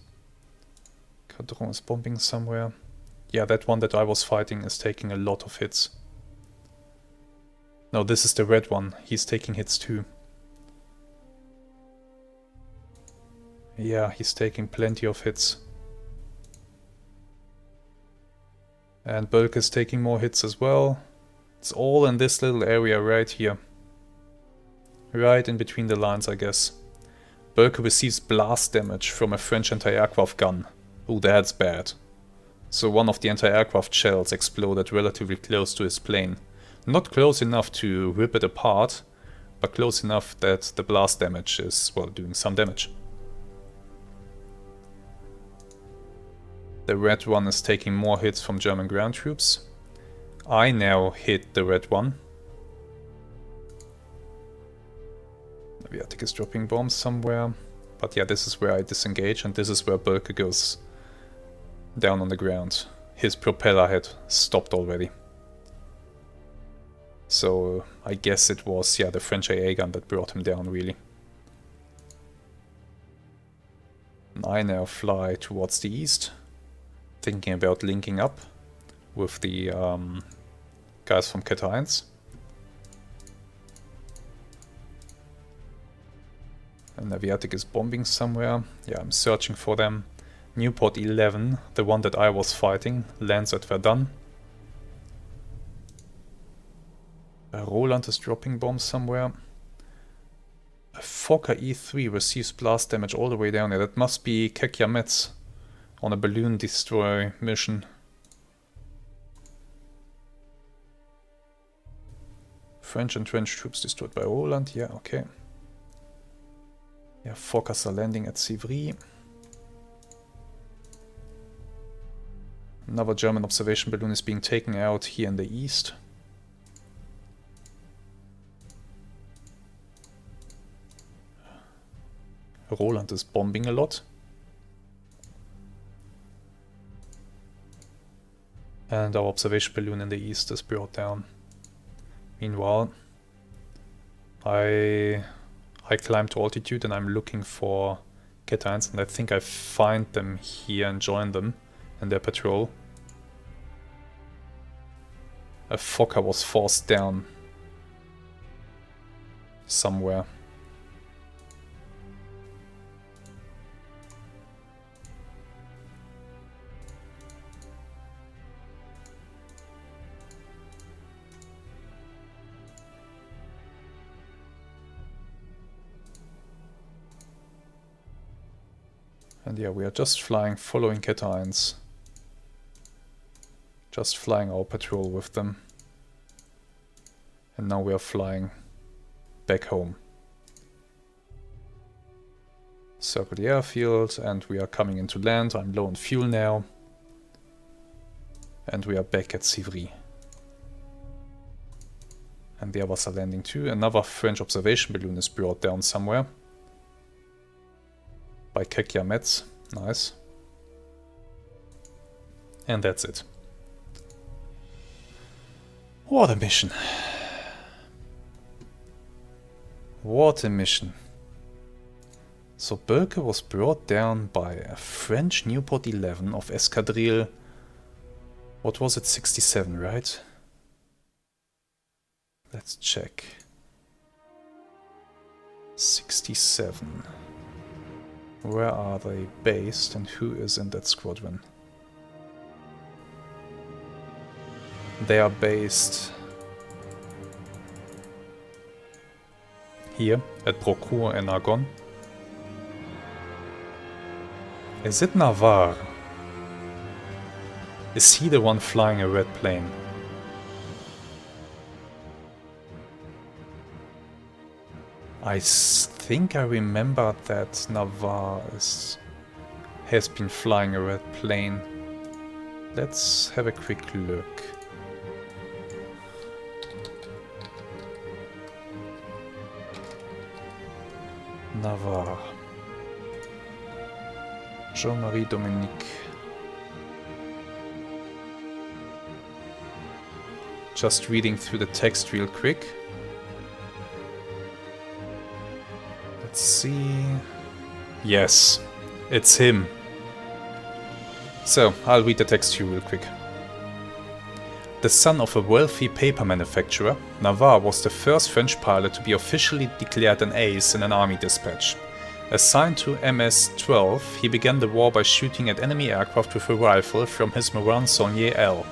Cadron is bombing somewhere. yeah, that one that I was fighting is taking a lot of hits. No, this is the red one. He's taking hits too. Yeah, he's taking plenty of hits. And Bulk is taking more hits as well. It's all in this little area right here. Right in between the lines, I guess. Bulk receives blast damage from a French anti-aircraft gun. Ooh, that's bad. So one of the anti-aircraft shells exploded relatively close to his plane. Not close enough to rip it apart, but close enough that the blast damage is, well, doing some damage. The red one is taking more hits from German ground troops. I now hit the red one. Aviatik is dropping bombs somewhere. But yeah, this is where I disengage, and this is where Bulk goes down on the ground. His propeller had stopped already. So I guess it was, yeah, the French AA gun that brought him down, really. And I now fly towards the east, thinking about linking up with the guys from Cat 1. And Aviatik is bombing somewhere. Yeah, I'm searching for them. Newport 11, the one that I was fighting, lands at Verdun. Roland is dropping bombs somewhere. A Fokker E3 receives blast damage all the way down there. That must be Kekyametz on a balloon destroy mission. French and French troops destroyed by Roland. Yeah, okay. Yeah, Fokkers are landing at Sivry. Another German observation balloon is being taken out here in the east. Roland is bombing a lot. And our observation balloon in the east is brought down. Meanwhile, I climbed to altitude and I'm looking for Cat 1, and I think I find them here and join them in their patrol. A Fokker was forced down somewhere. And yeah, we are just flying, following Cat 1. Just flying our patrol with them. And now we are flying back home. Circle the airfield, and we are coming into land. I'm low on fuel now. And we are back at Sivry. And the others are landing too. Another French observation balloon is brought down somewhere. By Kekyametz. Nice. And that's it. What a mission. What a mission. So Bölke was brought down by a French Newport 11 of Escadrille. What was it? 67, right? Let's check. 67. Where are they based and who is in that squadron? They are based here at Brocourt in Argonne. Is it Navarre? Is he the one flying a red plane? I think I remember that Navarre has been flying a red plane. Let's have a quick look. Navarre. Jean-Marie Dominique. Just reading through the text real quick. Let's see. Yes, it's him. So, I'll read the text to you real quick. The son of a wealthy paper manufacturer, Navarre was the first French pilot to be officially declared an ace in an army dispatch. Assigned to MS-12, he began the war by shooting at enemy aircraft with a rifle from his Morane-Saulnier L.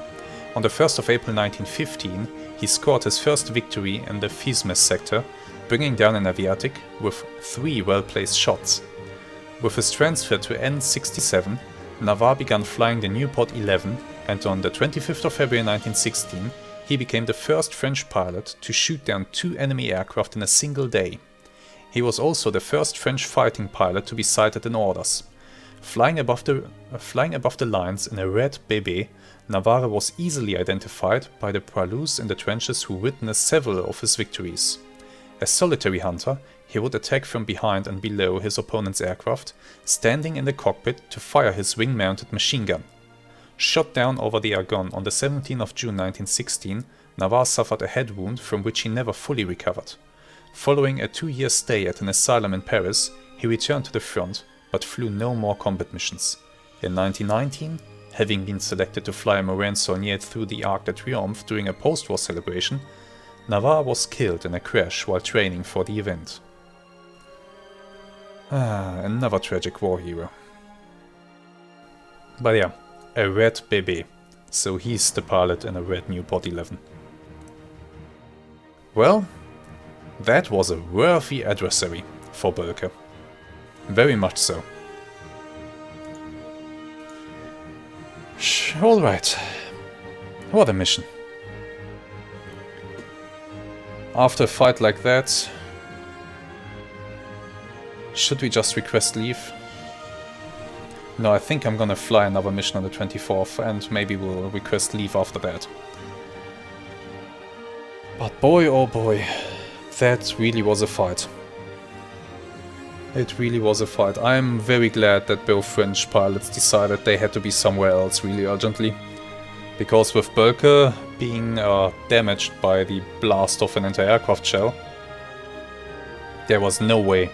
On the 1st of April 1915, he scored his first victory in the Fismes sector, bringing down an Aviatik with 3 well-placed shots. With his transfer to N-67, Navarre began flying the Nieuport 11, and on the 25th of February 1916, he became the first French pilot to shoot down 2 enemy aircraft in a single day. He was also the first French fighting pilot to be cited in orders. Flying above the lines in a red bébé, Navarre was easily identified by the poilus in the trenches who witnessed several of his victories. A solitary hunter, he would attack from behind and below his opponent's aircraft, standing in the cockpit to fire his wing-mounted machine gun. Shot down over the Argonne on the 17th of June 1916, Navarre suffered a head wound from which he never fully recovered. Following a 2-year stay at an asylum in Paris, he returned to the front, but flew no more combat missions. In 1919, having been selected to fly a Morane-Saulnier through the Arc de Triomphe during a post-war celebration, Navarre was killed in a crash while training for the event. Another tragic war hero. But yeah, a red bébé, so he's the pilot in a red Nieuport 11. Well, that was a worthy adversary for Bölke. Very much so. Alright, what a mission. After a fight like that, should we just request leave? No, I think I'm gonna fly another mission on the 24th, and maybe we'll request leave after that. But boy, oh boy, that really was a fight. It really was a fight. I'm very glad that both French pilots decided they had to be somewhere else really urgently. Because with Bölke being damaged by the blast of an anti-aircraft shell, there was no way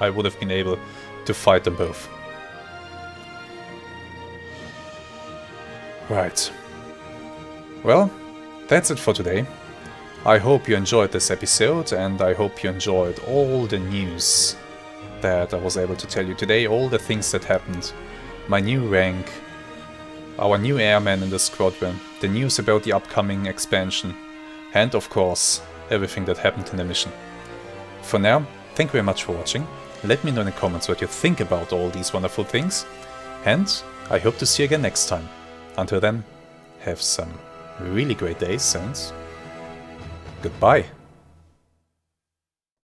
I would have been able to fight them both. Right. Well, that's it for today. I hope you enjoyed this episode, and I hope you enjoyed all the news that I was able to tell you today, all the things that happened, my new rank, our new airman in the squadron, the news about the upcoming expansion, and of course, everything that happened in the mission. For now, thank you very much for watching. Let me know in the comments what you think about all these wonderful things, and I hope to see you again next time. Until then, have some really great days, and goodbye.